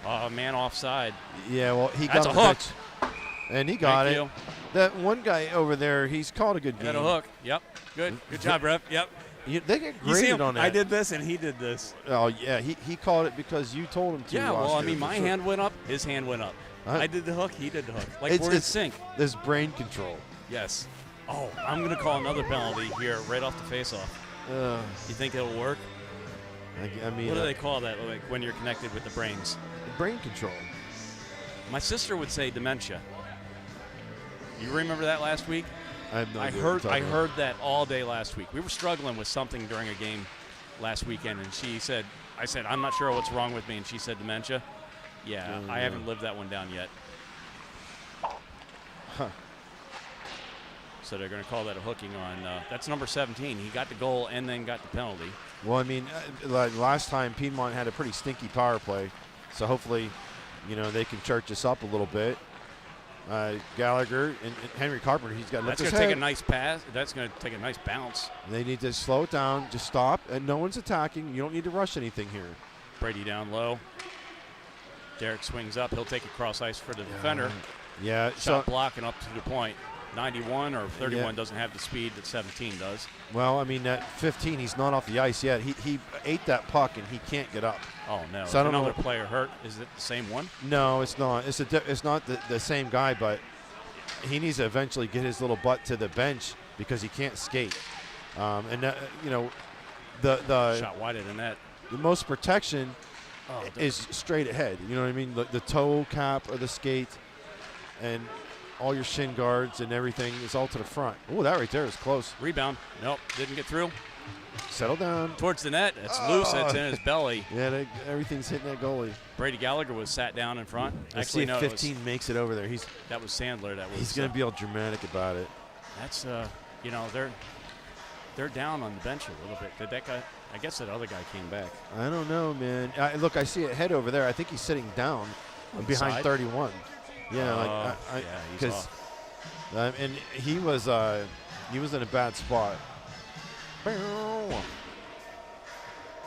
Oh, man, offside. Yeah, well, he That's got a hook. And he got Thank it. you. That one guy over there, he's called a good game. Got a hook. Yep. Good job, ref. Yep. They get You see graded him? on that. I did this and he did this. Oh, yeah. He called it because you told him to. Yeah, well, I Oscar, mean, for my sure. hand went up, his hand went up. I did the hook, he did the hook. Like we're in sync. There's brain control. Yes. Oh, I'm going to call another penalty here right off the faceoff. You think it'll work? I mean, What do they call that? Like when you're connected with the brains? brain control. My sister would say dementia. You remember that last week? I have no I idea what you're heard talking about. heard that all day last week. We were struggling with something during a game last weekend, and I said, I'm not sure what's wrong with me, and she said dementia. Yeah, I haven't lived that one down yet. Huh. So they're going to call that a hooking on. That's number 17. He got the goal and then got the penalty. Well, I mean, like last time Piedmont had a pretty stinky power play, so hopefully, you know, they can church us up a little bit. Gallagher and Henry Carpenter, he's got to lift That's his going to head. take a nice pass. That's going to take a nice bounce. They need to slow it down, just stop, and no one's attacking. You don't need to rush anything here. Brady down low. Derek swings up. He'll take it cross ice for the defender. Yeah, Shot block and up to the point. 91 or 31 Yeah. doesn't have the speed that 17 does. well, I mean, at 15, he's not off the ice yet. He ate that puck, and he can't get up. Oh, no. So I don't Another know. player hurt. Is it the same one? No, it's not. It's not the same guy, but he needs to eventually get his little butt to the bench because he can't skate. And that, you know, the Shot wide of the net. the most protection Oh, is straight ahead. You know what I mean? The toe cap or the skate, and all your shin guards and everything is all to the front. Oh, that right there is close. Rebound. Nope, didn't get through. Settle down. Towards the net. It's loose. It's in his belly. Yeah, everything's hitting that goalie. Brady Gallagher was sat down in front. Let's see Actually, if no, 15 makes it over there. that was Sandler. He's going to be all dramatic about it. That's you know, they're down on the bench a little bit. Did that guy? I guess that other guy came back. I don't know, man. Look, I see a head over there. I think he's sitting down behind side? 31. Yeah, yeah, he's because and he was in a bad spot.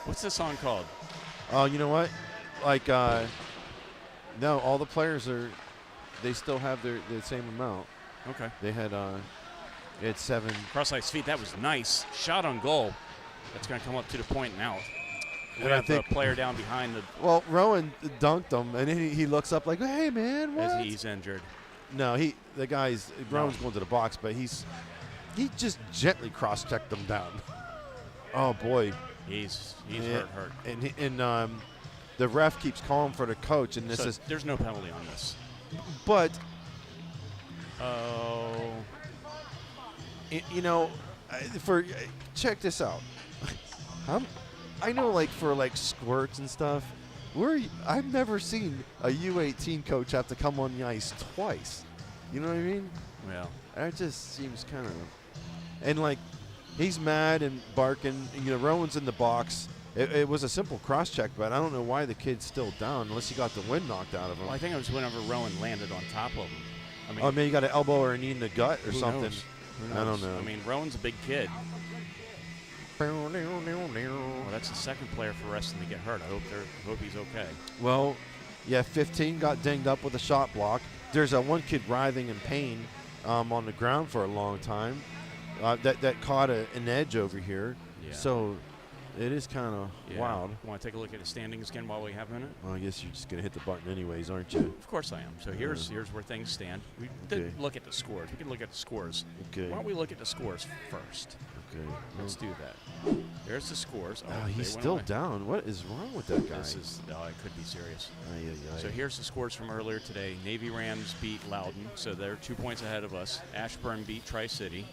What's this song called? Oh, you know what? Like, no, all the players they still have the same amount. Okay. They had 7. Cross ice feet. That was nice. Shot on goal. That's going to come up to the point and out. We And I have think a player down behind the Well, Rowan dunked him, and then he looks up like, "Hey, man, what?" as he's injured. No, Rowan's going to the box, but he just gently cross-checked him down. Oh boy, He's Yeah, hurt. and the ref keeps calling for the coach, and So there's no penalty on this. but Oh. You know, check this out. I know, like, for like squirts and stuff, I've never seen a U18 coach have to come on the ice twice. You know what I mean? Well, That just seems kind of, and like, he's mad and barking. You know, Rowan's in the box. It was a simple cross check, but I don't know why the kid's still down unless he got the wind knocked out of him. well, I think it was whenever Rowan landed on top of him. I mean, Oh, maybe he got an elbow or a knee in the gut or who something. knows? Who knows? I don't know. I mean, Rowan's a big kid. Well, that's the second player for Reston to get hurt. I hope he's okay. Well, yeah, 15 got dinged up with a shot block. There's one kid writhing in pain on the ground for a long time. That caught an edge over here. Yeah. So it is kind of wild. Want to take a look at the standings again while we have a minute? Well, I guess you're just going to hit the button anyways, aren't you? Of course I am. So here's where things stand. We didn't look at the scores. We can look at the scores. Okay. Why don't we look at the scores first? Okay. Let's do that. There's the scores. Oh, they he's went still away. down. What is wrong with that guy? It could be serious. Ay, ay, ay. So here's the scores from earlier today. Navy Rams beat Loudon, so they're 2 points ahead of us. Ashburn beat Tri-City.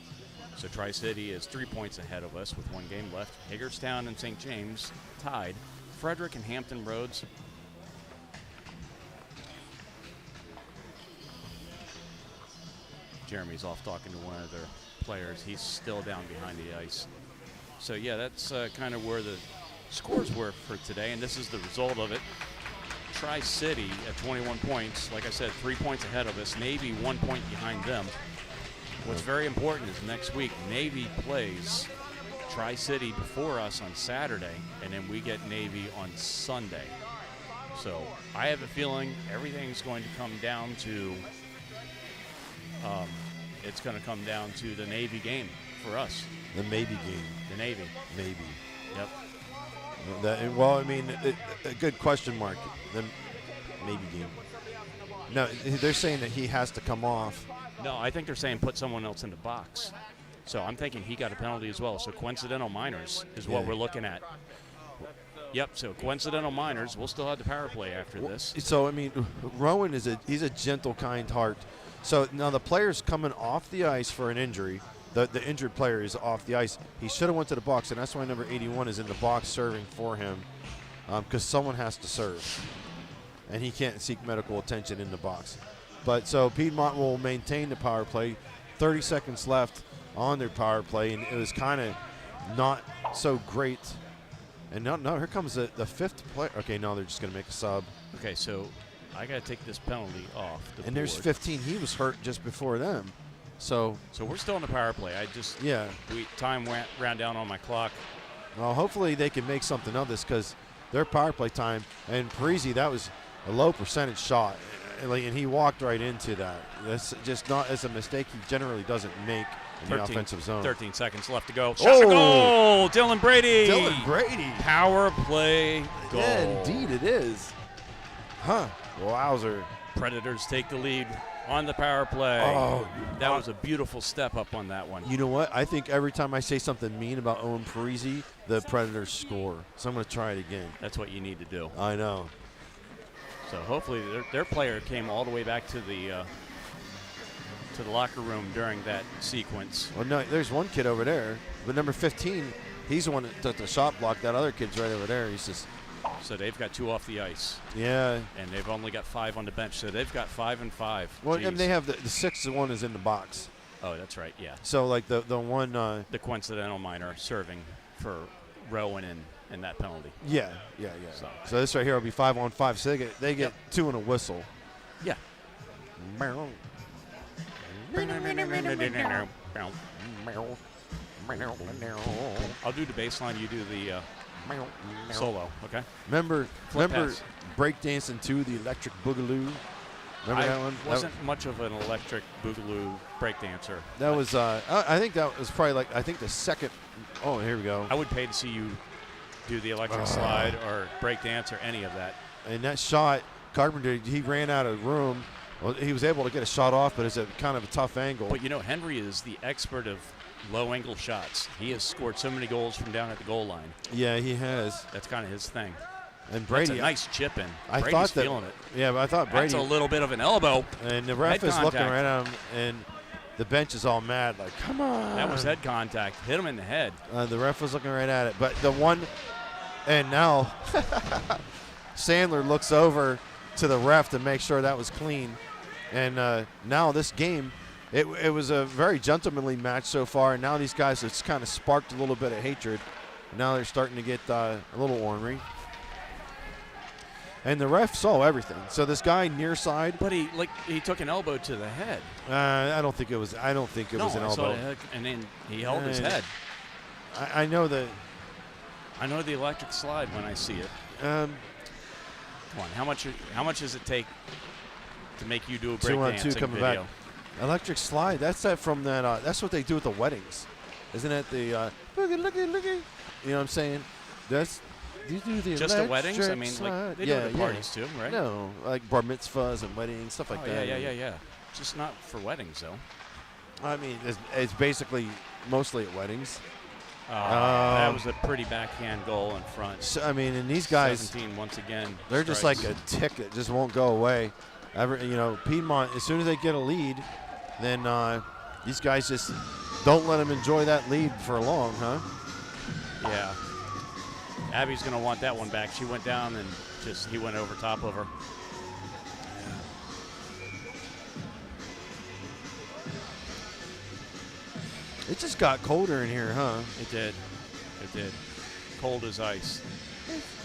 So Tri-City is 3 points ahead of us with 1 game left. Hagerstown and St. James tied. Frederick and Hampton Roads. Jeremy's off talking to one of their players. He's still down behind the ice. So yeah, that's kind of where the scores were for today, and this is the result of it. Tri-City at 21 points. Like I said, 3 points ahead of us. Navy 1 point behind them. What's very important is next week, Navy plays Tri-City before us on Saturday, and then we get Navy on Sunday. So I have a feeling everything's going to come down to it's going to come down to the Navy game for us. The maybe game. The Navy. Maybe. Yep. Well, I mean, a good question mark. The maybe game. No, they're saying that he has to come off. No, I think they're saying put someone else in the box. So I'm thinking he got a penalty as well. So coincidental minors is what Yeah. we're looking at. Yep, so coincidental minors. We'll still have the power play after this. So, I mean, Rowan he's a gentle, kind heart. So now the player's coming off the ice for an injury. The injured player is off the ice. He should have went to the box, and that's why number 81 is in the box serving for him, because someone has to serve, and he can't seek medical attention in the box. But so Piedmont will maintain the power play. 30 seconds left on their power play, and it was kind of not so great. And no, here comes the fifth player. Okay, no, they're just going to make a sub. Okay, so I got to take this penalty off the And there's board. 15. He was hurt just before them. So we're still in the power play. yeah. Time ran down on my clock. Well, hopefully they can make something of this, because their power play time, and Parisi, that was a low percentage shot, and he walked right into that. That's just not as a mistake he generally doesn't make in the offensive zone. 13 seconds left to go. Shot Oh! to goal! Dylan Brady! Dylan Brady. Power play goal. Yeah, indeed it is. Huh. Wowzer. Predators take the lead on the power play. Oh, that was a beautiful step up on that one. You know what? I think every time I say something mean about Owen Parisi, the Predators score. So I'm going to try it again. That's what you need to do. I know. So hopefully their player came all the way back to the locker room during that sequence. Well, no, there's one kid over there, but number 15, he's the one that took the shot block. That other kid's right over there. He's just. So they've got 2 off the ice. Yeah. And they've only got 5 on the bench. So they've got 5 and 5. Well, Jeez. and they have the 6th one is in the box. Oh, that's right. Yeah. So like the one. The coincidental minor serving for Rowan and that penalty. Yeah. So this right here will be 5-on-5. So they get 2 and a whistle. Yeah. I'll do the baseline. You do the solo. Okay. Remember pass. breakdancing to the Electric Boogaloo. Remember that one? Wasn't much of an Electric Boogaloo breakdancer. That was. I think that was probably the second. Oh, here we go. I would pay to see you do the electric slide or breakdance or any of that. And that shot, Carpenter, he ran out of room. Well, he was able to get a shot off, but it's a kind of a tough angle. But Henry is the expert of low angle shots. He has scored so many goals from down at the goal line. Yeah, he has. That's kind of his thing. And Brady, that's a nice chip in. I Brady's thought that, feeling it. Yeah, but I thought Brady. That's a little bit of an elbow. And the ref Head is looking contact. right at him, and the bench is all mad, like, come on. That was head contact. Hit him in the head. The ref was looking right at it. But the one, and now Sandler looks over to the ref to make sure that was clean. And now this game, it was a very gentlemanly match so far. And now these guys, it's kind of sparked a little bit of hatred. Now they're starting to get a little ornery. And the ref saw everything. So this guy near side, But he took an elbow to the head. I don't think it was. I don't think it was an I saw elbow. the head, and then he held his Yeah. head. I know that. I know the electric slide when I see it. Come on, how much does it take to make you do a 2-on-2 breakdancing coming video? back. Electric slide. That's that from that. That's what they do at the weddings, isn't it? The looky. You know what I'm saying? That's. You do the Just at weddings? I electric mean, slide. like they do it at parties too, right? No, like bar mitzvahs and weddings, stuff like Oh, that. yeah. Just not for weddings though. I mean, it's basically mostly at weddings. That was a pretty backhand goal in front. So, I mean, and these guys, 17 once again. they're just like a tick that just won't go away. Piedmont, as soon as they get a lead, then these guys just don't let them enjoy that lead for long, huh? Yeah. Abby's going to want that one back. She went down and he went over top of her. It just got colder in here, huh? It did. Cold as ice.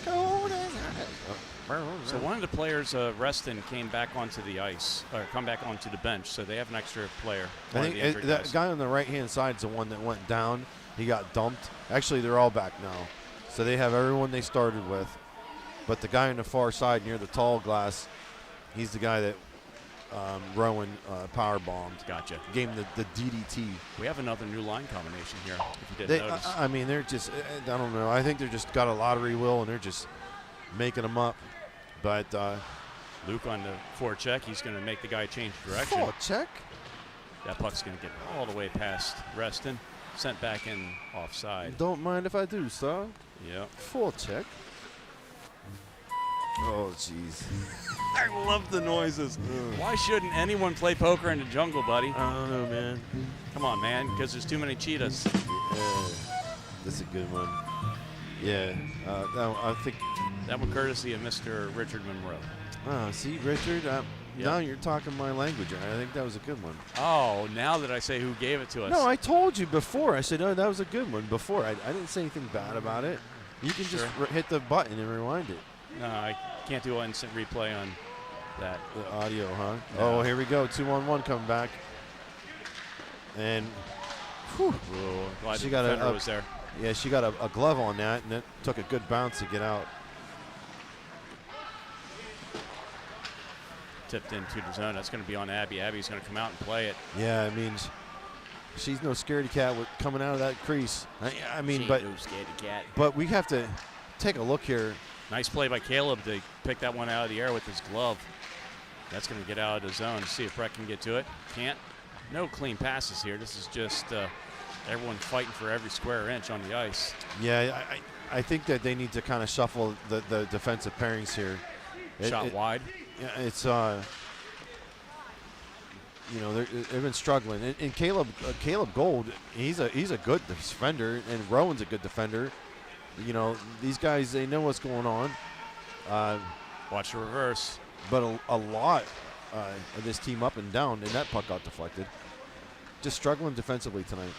Cold as ice. So one of the players, Reston, came back onto the ice, or come back onto the bench, so they have an extra player. I think that guy on the right-hand side is the one that went down. He got dumped. Actually, they're all back now. So they have everyone they started with. But the guy on the far side near the tall glass, he's the guy that Rowan power bombed. Gotcha. Gave him the DDT. We have another new line combination here, if you didn't notice. I mean, they're just, I don't know. I think they're just got a lottery wheel, and they're just making them up. But Luke on the forecheck, he's going to make the guy change direction. Check. That puck's going to get all the way past Reston, sent back in offside. Don't mind if I do, sir. Yep. Full check. Oh, jeez. I love the noises. Why shouldn't anyone play poker in the jungle, buddy? I don't know, man. Come on, man, because there's too many cheetahs. That's a good one. Yeah. I think. That one courtesy of Mr. Richard Monroe. Oh, see, Richard, now you're talking my language. I think that was a good one. Oh, now that I say who gave it to us. No, I told you before. I said, oh, that was a good one before. I didn't say anything bad about it. You can just hit the button and rewind it. No, I can't do an instant replay on that. The audio, huh? No. Oh, here we go. 2-on-1 coming back. And whew, Glad she the got defender was there. Yeah, she got a glove on that, and it took a good bounce to get out. Tipped into the zone. That's going to be on Abby. Abby's going to come out and play it. Yeah, I mean, she's no scaredy cat with coming out of that crease. I mean, but no scaredy cat. But we have to take a look here. Nice play by Caleb to pick that one out of the air with his glove. That's going to get out of the zone. See if Brett can get to it. Can't. No clean passes here. This is just everyone fighting for every square inch on the ice. Yeah, I think that they need to kind of shuffle the defensive pairings here. Shot wide. Yeah, it's they've been struggling. And Caleb Gold, he's a good defender, and Rowan's a good defender. You know, these guys, they know what's going on. Watch the reverse. But a lot of this team up and down, and that puck got deflected. Just struggling defensively tonight.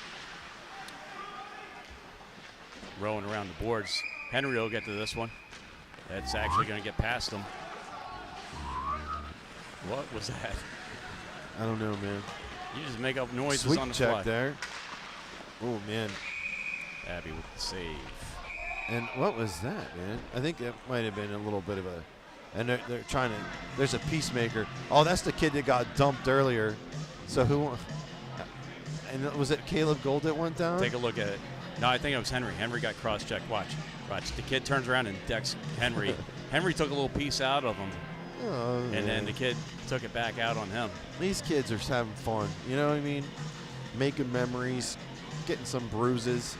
Rolling around the boards. Henry will get to this one. That's actually going to get past him. What was that? I don't know, man. You just make up noises Sweet on the check fly. there. Oh, man. Abby with the save. And what was that, man? I think that might have been a little bit of a... And they're trying to... There's a peacemaker. Oh, that's the kid that got dumped earlier. So who... And was it Caleb Gold that went down? Take a look at it. No, I think it was Henry. Henry got cross-checked. Watch. The kid turns around and decks Henry. Henry took a little piece out of him. Oh, and then the kid took it back out on him. These kids are having fun. You know what I mean? Making memories, getting some bruises.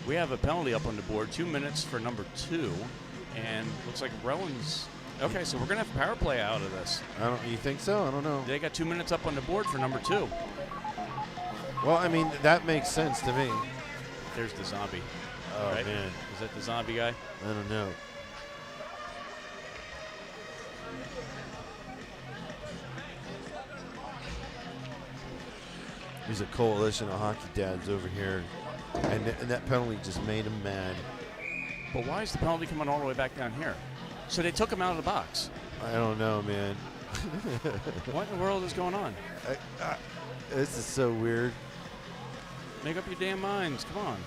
We have a penalty up on the board. 2 minutes for number 2. And looks like Rowan's. Okay, so we're going to have power play out of this. You think so? I don't know. They got 2 minutes up on the board for number 2. Well, I mean, that makes sense to me. There's the zombie. Oh, right? man. Is that the zombie guy? I don't know. There's a coalition of hockey dads over here, and that penalty just made him mad. But why is the penalty coming all the way back down here? So they took him out of the box. I don't know, man. What in the world is going on? This is so weird. Make up your damn minds. Come on.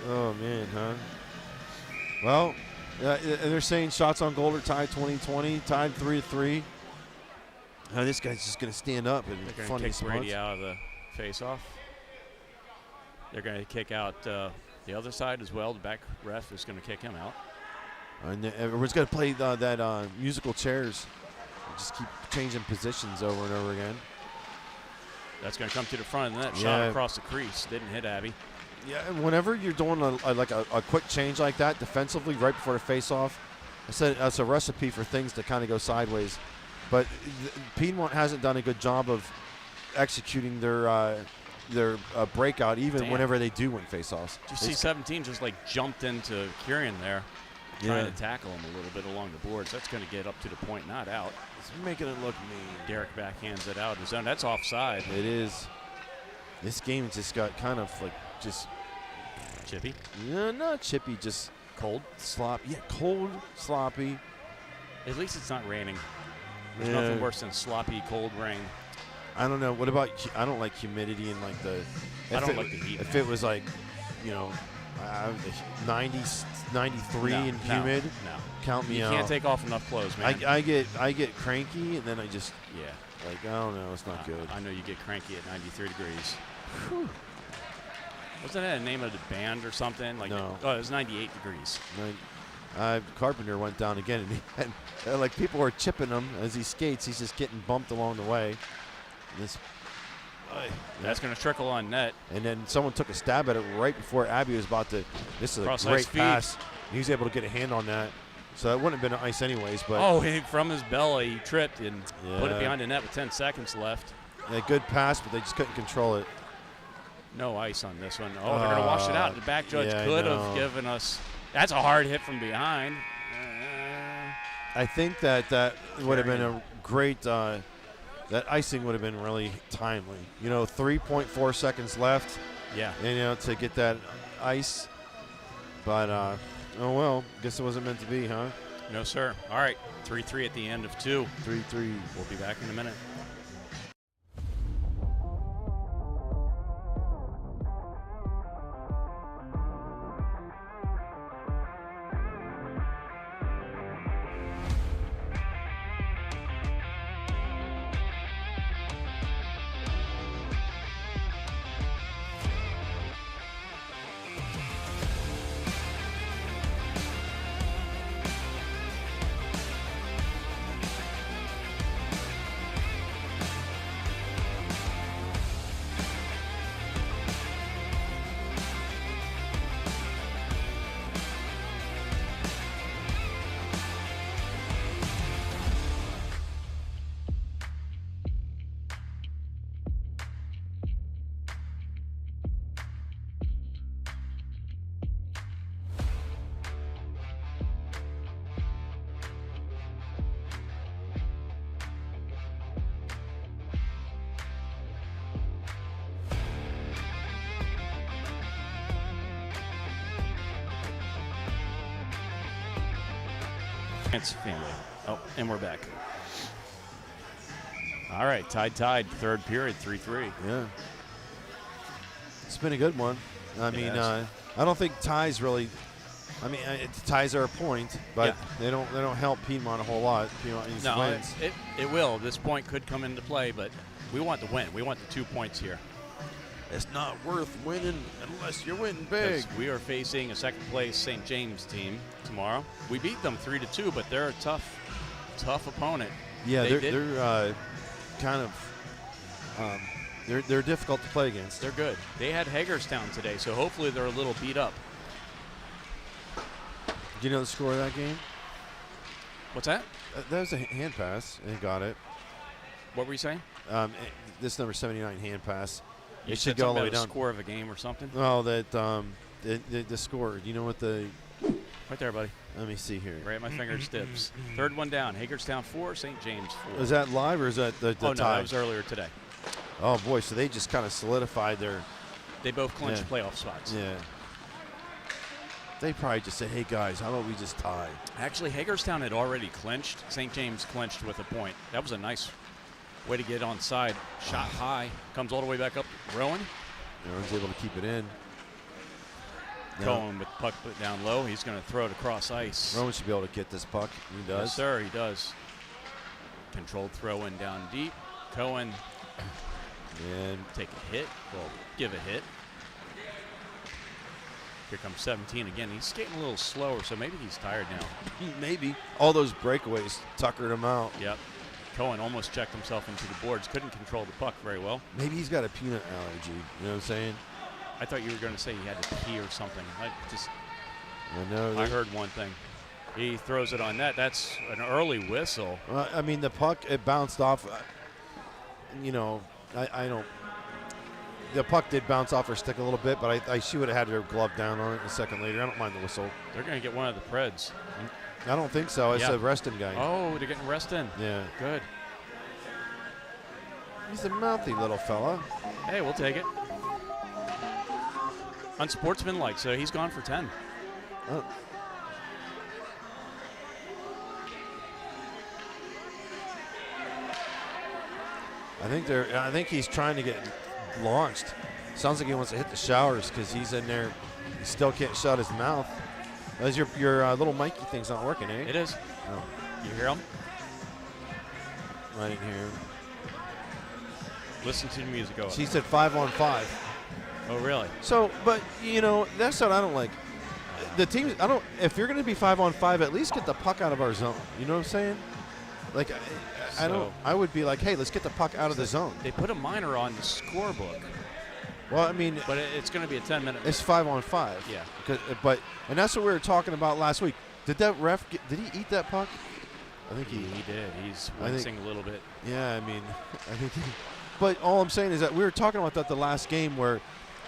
Oh, man, huh? Well, they're saying shots on goal are tied 20-20, tied 3-3. Now this guy's just going to stand up and They're going funny to kick Brady spots. out of the face-off. They're going to kick out the other side as well. The back ref is going to kick him out. And everyone's got to play that musical chairs. Just keep changing positions over and over again. That's going to come to the front, and that shot across the crease didn't hit Abby. Yeah, and whenever you're doing a quick change like that defensively right before the face-off, I said that's a recipe for things to kind of go sideways. But Piedmont hasn't done a good job of executing their breakout even whenever they do win face-offs. Did you see 17 just like jumped into Kieran there, trying to tackle him a little bit along the boards. That's going to get up to the point, not out. It's making it look mean. Derek backhands it out in the zone. That's offside. It is. This game just got kind of like just chippy. Yeah, not chippy, just cold, sloppy. Yeah, cold, sloppy. At least it's not raining. There's nothing worse than sloppy, cold rain. I don't know. What about? I don't like humidity and like the. I don't like the heat. If it was like, 90, 93 and humid, no. Count me out. You can't take off enough clothes, man. I get cranky and then I just I don't know. It's not good. I know you get cranky at 93 degrees. Whew. Wasn't that a name of the band or something? Like no. Oh, it was 98 degrees. Carpenter went down again, and like people were chipping him as he skates. He's just getting bumped along the way. That's going to trickle on net. And then someone took a stab at it right before Abby was about to. This is a great pass. He was able to get a hand on that. So that wouldn't have been ice anyways. But from his belly, he tripped and put it behind the net with 10 seconds left. A good pass, but they just couldn't control it. No ice on this one. Oh, they're going to wash it out. The back judge could have given us. That's a hard hit from behind. I think that would have been a great. That icing would have been really timely. 3.4 seconds left. Yeah. And to get that ice. But oh well, guess it wasn't meant to be, huh? No, sir. All right, 3-3 at the end of 2. 3-3. We'll be back in a minute. Family. Oh, and we're back. All right, tied. Third period, 3-3. Yeah. It's been a good one. I mean, I don't think ties really. I mean, ties are a point, but they don't help Piedmont a whole lot. Piedmont needs wins. It will. This point could come into play, but we want the win. We want the 2 points here. It's not worth winning unless you're winning big. We are facing a second-place St. James team tomorrow. We beat them 3-2, but they're a tough opponent. Yeah, they're kind of they're difficult to play against. They're good. They had Hagerstown today, so hopefully they're a little beat up. Do you know the score of that game? What's that? That was a hand pass. They got it. What were you saying? This number 79 hand pass. You It said should go all the something way about a down. score of a game or something? Oh, that the score. Do you know what the? Right there, buddy. Let me see here. Right at my fingertips. Third one down. Hagerstown 4, St. James 4. Is that live or is that the Oh, no, tie? that was earlier today. Oh boy, so they just kind of solidified their. They both clinched Yeah. playoff spots. Yeah. They probably just said, "Hey guys, how about we just tie?" Actually, Hagerstown had already clinched. St. James clinched with a point. That was a nice way to get onside. Shot high. Comes all the way back up. Rowan. Everyone's able to keep it in. Now, Cohen with puck put down low. He's going to throw it across ice. Rowan should be able to get this puck. He does. Yes, sir, he does. Controlled throw in down deep. Cohen And take a hit. Well, give a hit. Here comes 17 again. He's skating a little slower, so maybe he's tired now. maybe all those breakaways tuckered him out. Yep. Cohen almost checked himself into the boards. Couldn't control the puck very well. Maybe he's got a peanut allergy. You know what I'm saying? I thought you were going to say he had to pee or something. I know. I heard one thing. He throws it on net. That's an early whistle. I mean, the puck, it bounced off. You know, I don't. The puck did bounce off her stick a little bit, but she would have had her glove down on it a second later. I don't mind the whistle. They're going to get one of the Preds. I don't think so. It's Yeah. a Reston guy. Oh, they're getting Reston. Yeah. Good. He's a mouthy little fella. Hey, we'll take it. Unsportsmanlike, so he's gone for 10. Oh. I think he's trying to get launched. Sounds like he wants to hit the showers because he's in there. He still can't shut his mouth. As your little Mikey thing's not working, eh? It is. Oh, You hear him? I didn't hear him. Listen to the music go up. She said 5-on-5. Oh, really? So, but you know, that's what I don't like. The teams, if you're going to be 5-on-5, at least get the puck out of our zone. You know what I'm saying? Like, I would be like, hey, let's get the puck out of the zone. They put a minor on the scorebook, Well, I mean, but it's going to be a 10-minute. it's 5-on-5. Yeah. And that's what we were talking about last week. Did that ref did he eat that puck? I think He did. He's I think- wincing a little bit. Yeah, I mean, I think. But all I'm saying is that we were talking about that the last game where,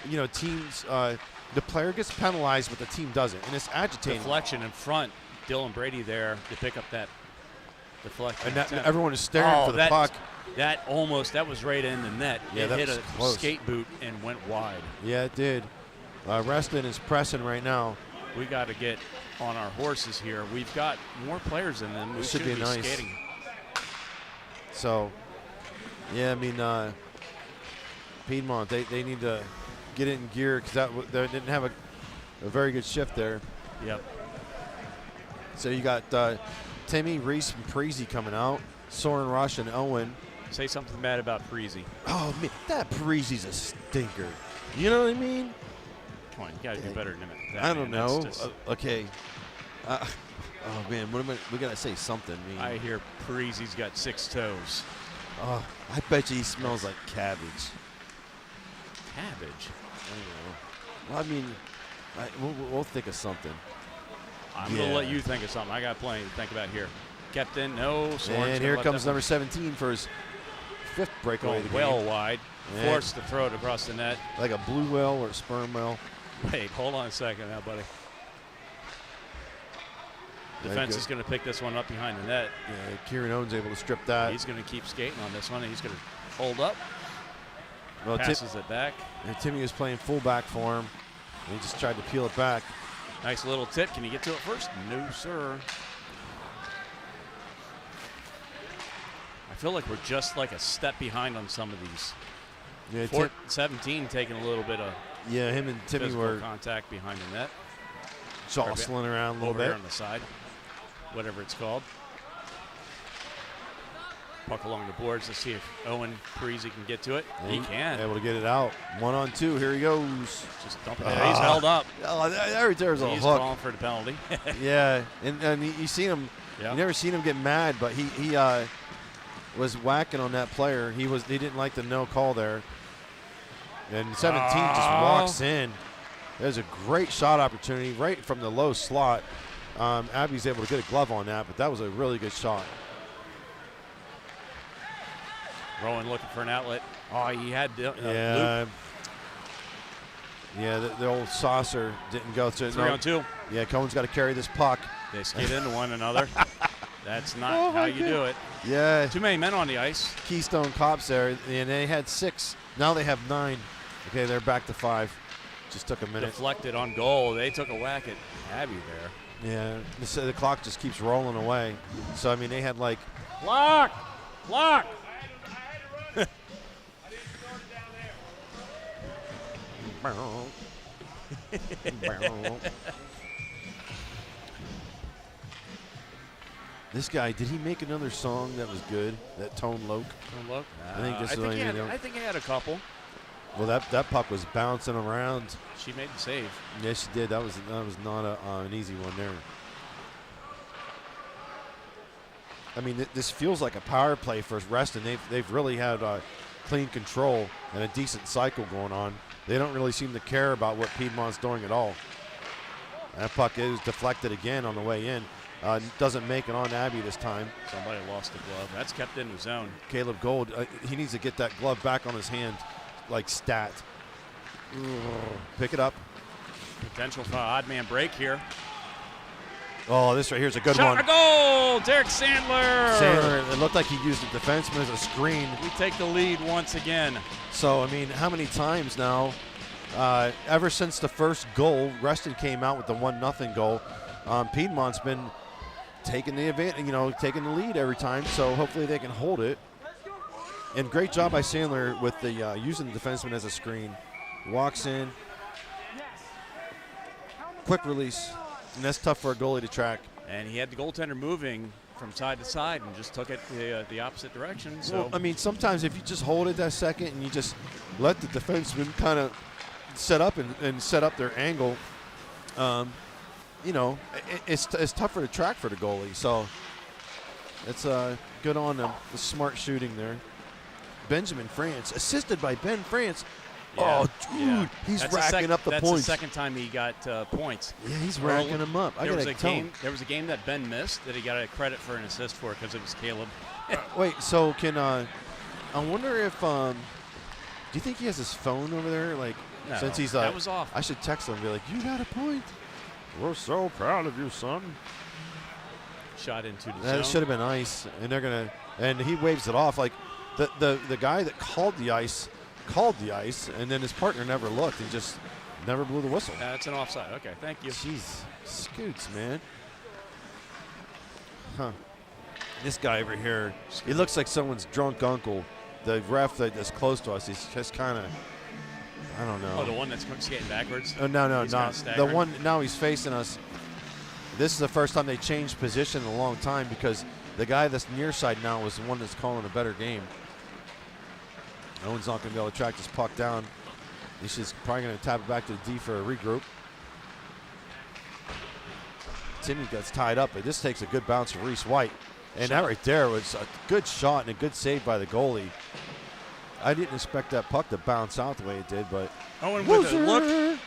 you know, teams, the player gets penalized, but the team doesn't, and it's agitating. Deflection in front. Dylan Brady there to pick up that deflection. And that, attempt. everyone is staring for the puck. That was right in the net. Yeah, it that hit was a close. skate boot and went wide. Yeah, it did. Reston is pressing right now. We got to get on our horses here. We've got more players than them. We Should should be nice. skating. So, yeah, I mean, Piedmont, they need to get it in gear because they didn't have a very good shift there. Yep. So you got Timmy, Reese, and Preezy coming out. Soren, Rush, and Owen. Say something bad about Preezy. Oh, man, that Preezy's a stinker. You know what I mean? Come on, you got to do better than that. I don't man. That's know. just- Okay. Oh, man, we got to say something. I hear Preezy's got 6 toes. Oh, I bet you he smells like cabbage. Cabbage. I don't know. Well, I mean, we'll think of something. I'm going to let you think of something. I got plenty to think about here. Kept in, no. Soren's And gonna here let comes that one number 17 for his 5th breakaway go of the well game. wide. And Forced to throw it across the net. like a blue whale or a sperm whale. Wait, hold on a second now, buddy. Very Defense good. is going to pick this one up behind the net. Yeah, Kieran Owens able to strip that. He's going to keep skating on this one, and he's going to hold up. Well, Passes it back. Timmy was playing fullback for him. And he just tried to peel it back. Nice little tip. Can you get to it first? No, sir. I feel like we're just like a step behind on some of these. Yeah, 17 taking a little bit of him and Timmy physical were contact behind the net. jostling around a little Over bit. here on the side, whatever it's called. Puck along the boards. Let's see if Owen Preezy can get to it. And He can. Able to get it out. 1-on-2. Here he goes. Just dump it there. He's held up. Oh, there's a He's hook. calling for the penalty. Yeah, and you seen him. Yeah. You never seen him get mad, but he was whacking on that player. He didn't like the no call there. And 17 just walks in. There's a great shot opportunity right from the low slot. Abby's able to get a glove on that, but that was a really good shot. Rowan looking for an outlet. Oh, he had Luke. Yeah, the old saucer didn't go through. 3 on 2. Yeah, Cohen's got to carry this puck. They skate into one another. That's not how you do it. Yeah. Too many men on the ice. Keystone Cops there, and they had 6. Now they have 9. Okay, they're back to 5. Just took a minute. Deflected on goal. They took a whack at Abby there. Yeah, the clock just keeps rolling away. So, I mean, they had like... Block! Block! I didn't start down there. This guy, did he make another song that was good? That Tone Loc? Look. I think this is what I think he had a couple. Well, that puck was bouncing around. She made the save. Yes, she did. That was not an easy one there. I mean, this feels like a power play for Reston. They've really had clean control and a decent cycle going on. They don't really seem to care about what Piedmont's doing at all. That puck is deflected again on the way in. Doesn't make it on Abby this time. Somebody lost the glove. That's kept in the zone. Caleb Gold, he needs to get that glove back on his hand, like stat. Pick it up. Potential for an odd man break here. Oh, this right here is a good Shot one. a goal! Derek Sandler! Sandler, it looked like he used the defenseman as a screen. We take the lead once again. So, I mean, how many times now, ever since the first goal, Reston came out with the 1-0 goal. Piedmont's been taking the advantage, taking the lead every time. So hopefully they can hold it. And great job by Sandler with the using the defenseman as a screen. Walks in, quick release, and that's tough for a goalie to track. And he had the goaltender moving from side to side and just took it the opposite direction. So Well, I mean, sometimes if you just hold it that second and you just let the defenseman kind of set up and set up their angle, it's tougher to track for the goalie. So it's good on them. The smart shooting there. Benjamin France, assisted by Ben France. Yeah, Oh, dude, yeah. he's That's racking up the that's points. the second time he got points. Yeah, he's racking them up. There was a game that Ben missed that he got a credit for an assist for because it was Caleb. Wait, so can I wonder if do you think he has his phone over there? Like, No, since he's that was off. I should text him and be like, "You got a point. We're so proud of you, son." Shot into the That zone. should have been ice, and he waves it off. Like the guy that called the ice, and then his partner never looked and just never blew the whistle. That's an offside. Okay, thank you. Jeez, scoots, man. Huh. This guy over here, he looks like someone's drunk uncle. The ref that's close to us, he's just kind of, I don't know. Oh, the one that's skating backwards? Oh, no. He's kinda The staggering? one, now he's facing us. This is the first time they changed position in a long time because the guy that's near side now is the one that's calling a better game. Owen's not going to be able to track this puck down. He's just probably going to tap it back to the D for a regroup. Timmy gets tied up, but this takes a good bounce from Reese White. And that right there was a good shot and a good save by the goalie. I didn't expect that puck to bounce out the way it did, but Owen with a look.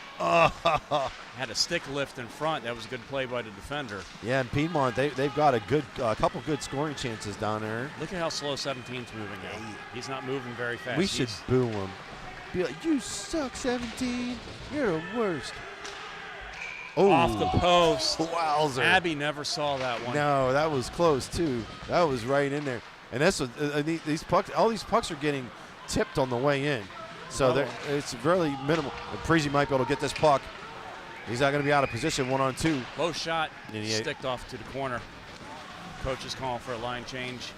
Had a stick lift in front. That was a good play by the defender. yeah, and Piedmont, they've got a couple good scoring chances down there. Look at how slow 17's moving now. He's not moving very fast. We should boo him. Be like, "You suck, 17. You're the worst." Oh, Off the post. Wowzer. Abby never saw that one. No, that was close too. That was right in there. And that's what these pucks. All these pucks are getting tipped on the way in, so it's really minimal. And Parisi might be able to get this puck. He's not going to be out of position 1-on-2. Low shot. And he Sticked off to the corner. Coach is calling for a line change.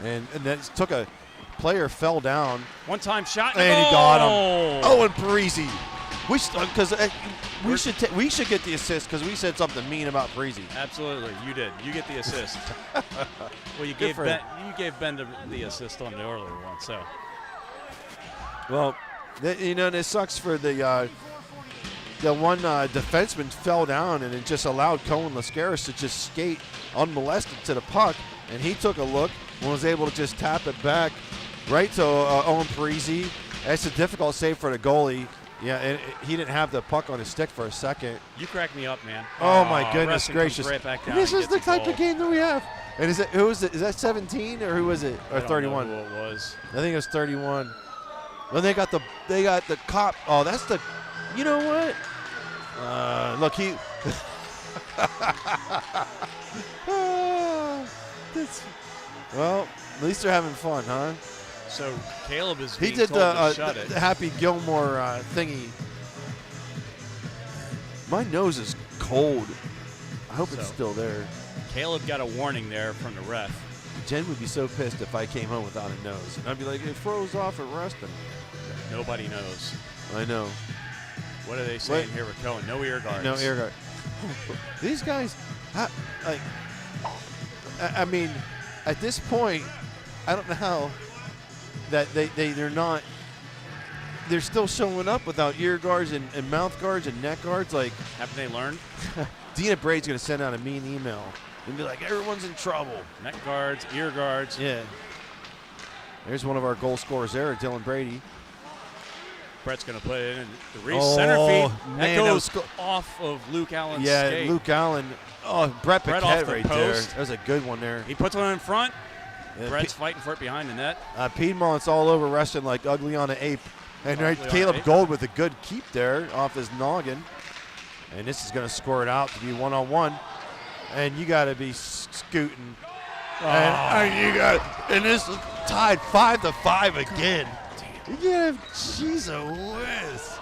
And then took a player fell down. One-time shot. And he got him. Oh, and Parisi. We should get the assist because we said something mean about Parisi. absolutely. You did. You get the assist. Well, you Good gave for Ben. him. You gave Ben the assist on the earlier one. So Well, this sucks for the one defenseman fell down and it just allowed Cohen Lascaris to just skate unmolested to the puck, and he took a look and was able to just tap it back right to Owen Parisi. That's a difficult save for the goalie. Yeah, and he didn't have the puck on his stick for a second. You crack me up, man. Oh, my goodness Reston gracious. comes right back down This and is the gets a type goal. of game that we have. And is that 17 or who was it? Or I don't 31? know who it was. I think it was 31. Well, they got the cop. Oh, that's the. You know what? Look, he. Well, at least they're having fun, huh? So Caleb is He being did told to shut it. the Happy Gilmore thingy. My nose is cold. I hope it's So- still there. Caleb got a warning there from the ref. Jen would be so pissed if I came home without a nose. And I'd be like, it froze off at Reston. Nobody knows. I know. What are they saying here with Cohen? No ear guards. No air guard. These guys, I mean, at this point, I don't know how that they're not. They're still showing up without ear guards and mouth guards and neck guards. Like, Haven't they learned? Dina Braid's going to send out a mean email and be like, everyone's in trouble. Neck guards, ear guards. Yeah. There's one of our goal scorers there, Dylan Brady. Brett's going to put it in the Reese center feet. Man, That that goes was off of Luke Allen's Yeah, skate. Luke Allen. Oh, Brett Brett Paquette off the right there. post. That was a good one there. He puts one in front. Yeah, Brett's fighting for it behind the net. Piedmont's all over Reston like ugly on an ape. And right, Ugly on Caleb an ape. Gold with a good keep there off his noggin. And this is going to score it out to be one-on-one. And you got to be scooting. And this is tied 5-5 again. Yeah, jeez whiz.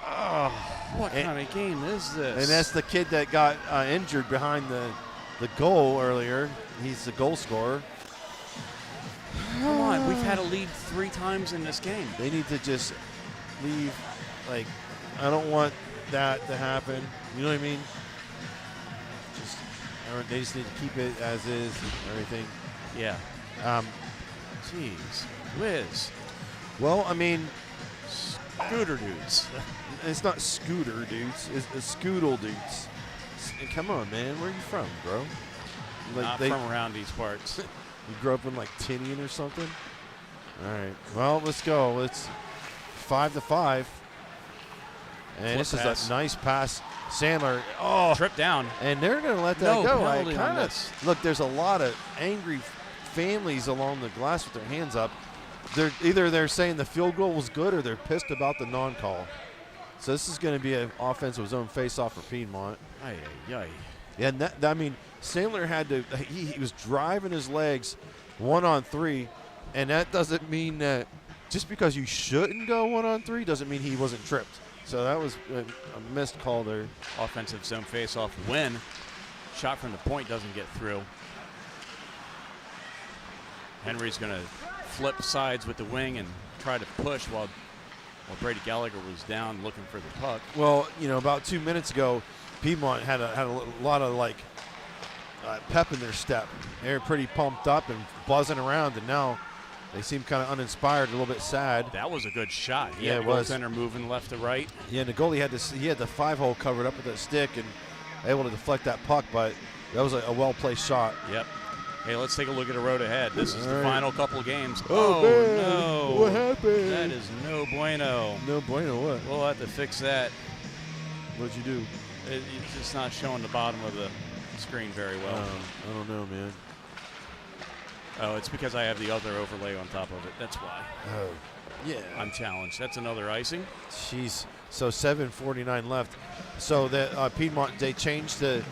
Oh. What kind of game is this? And that's the kid that got injured behind the goal earlier. He's the goal scorer. Come on, we've had a lead 3 times in this game. They need to just leave. Like, I don't want that to happen. You know what I mean? They just need to keep it as is and everything. Yeah. Jeez. Whiz. Well, I mean, Scooter dudes. it's not scooter dudes. It's scoodle dudes. Come on, man. Where are you from, bro? Not from around these parts. You grew up in like Tinian or something? All right. Well, let's go. It's 5-5. And Flip this pass. is a nice pass. Sandler. Trip down. And they're going to let that No go. penalty on this. Look, there's a lot of angry families along the glass with their hands up. They're saying the field goal was good or they're pissed about the non-call. So this is going to be an offensive zone face-off for Piedmont. Ay, ay, ay. Yeah, and I mean, Sandler had to. He was driving his legs 1-on-3, and that doesn't mean that just because you shouldn't go 1-on-3 doesn't mean he wasn't tripped. So that was a missed call there. Offensive zone face-off win. Shot from the point doesn't get through. Henry's going to flip sides with the wing and try to push while Brady Gallagher was down looking for the puck. Well, you know, about 2 minutes ago, Piedmont had a lot of like pep in their step. They were pretty pumped up and buzzing around, and now they seem kind of uninspired, a little bit sad. That was a good shot. He Yeah, had it was. goaltender moving left to right. Yeah, and the goalie had the 5-hole covered up with that stick and able to deflect that puck, but that was a well-placed shot. Yep. Hey, let's take a look at the road ahead. This is the right. final couple of games. Oh, man. No. What happened? That is no bueno. No bueno, what? We'll have to fix that. What'd you do? It's just not showing the bottom of the screen very well. I don't know, man. Oh, it's because I have the other overlay on top of it. That's why. Oh, yeah. I'm challenged. That's another icing. Jeez. So 7:49 left. So the Piedmont, they changed the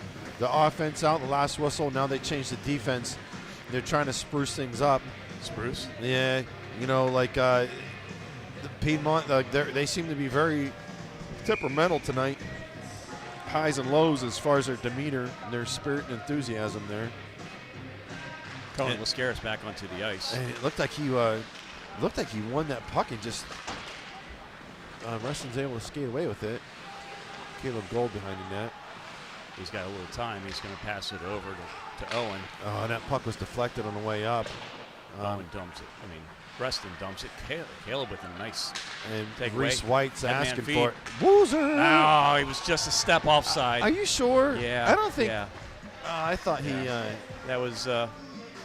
offense out, the last whistle. Now they changed the defense. They're trying to spruce things up. Spruce? Yeah, you know, like the Piedmont, they seem to be very temperamental tonight. Highs and lows as far as their demeanor, their spirit and enthusiasm there. Cohen Lascaris back onto the ice. And it looked like he won that puck and just Reston's able to skate away with it. Caleb Gold behind the net. He's got a little time. He's going to pass it over to Owen. Oh, and that puck was deflected on the way up. Owen dumps it. I mean, Reston dumps it. Caleb with a nice And take Reese away. White's Headman asking feed. for it. Woozer! Oh, he was just a step offside. Are you sure? Yeah. I don't think. Yeah. I thought he.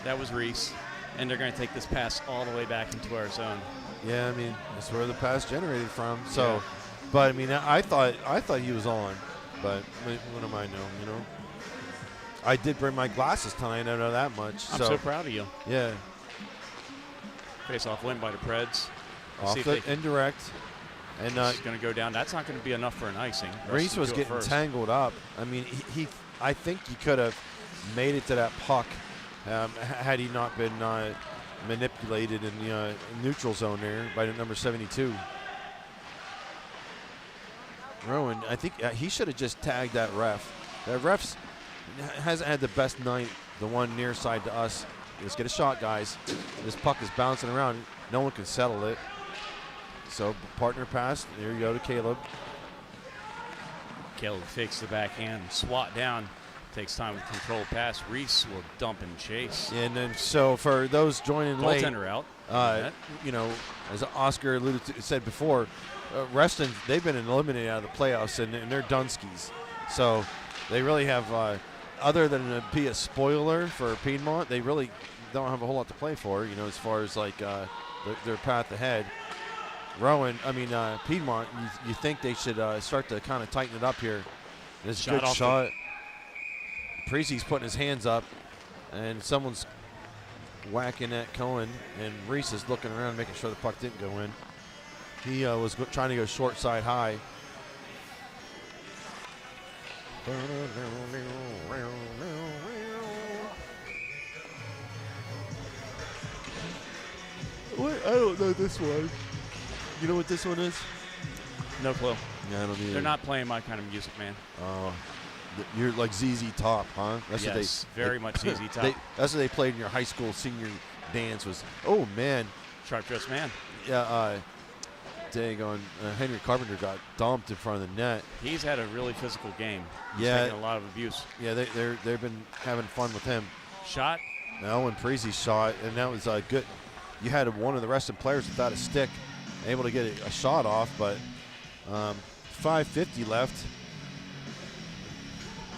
That was Reese. And they're going to take this pass all the way back into our zone. Yeah, I mean, that's where the pass generated from. So, Yeah. but I mean, I thought he was on, but what am I knowing, you know? I did bring my glasses tonight. I don't know that much. I'm so proud of you. Yeah. Face-off win by the Preds. Off the indirect. And it's going to go down. That's not going to be enough for an icing. Reese was getting tangled up. I mean, I think he could have made it to that puck had he not been manipulated in the neutral zone there by the number 72. Rowan, I think he should have just tagged that ref. That ref's hasn't had the best night, the one near side to us. Let's get a shot, guys. This puck is bouncing around. No one can settle it. So partner pass. There you go to Caleb. Caleb fakes the backhand, swat down. Takes time with control pass. Reese will dump and chase. And then so for those joining late, goaltender out. You know, as Oscar alluded to, said before, Reston, they've been eliminated out of the playoffs, and they're Dunskies. So they really have, other than to be a spoiler for Piedmont, they really don't have a whole lot to play for, you know, as far as like their path ahead. Piedmont, you think they should start to kind of tighten it up here. This good shot. Preezy's putting his hands up, and someone's whacking at Cohen, and Reese is looking around making sure the puck didn't go in. He was trying to go short side high. What? I don't know this one. You know what this one is? No clue. Yeah, I don't either. They're not playing my kind of music, man. You're like ZZ Top, huh? That's yes, what very much ZZ Top. That's what they played in your high school senior dance was, oh, man. Sharp dressed man. Yeah, dang on. Henry Carpenter got dumped in front of the net. He's had a really physical game. He's taken a lot of abuse. Yeah, they've been having fun with him. Shot? No, and Preezy shot, and that was good. You had one of the Reston players without a stick, able to get a shot off, but 5:50 left.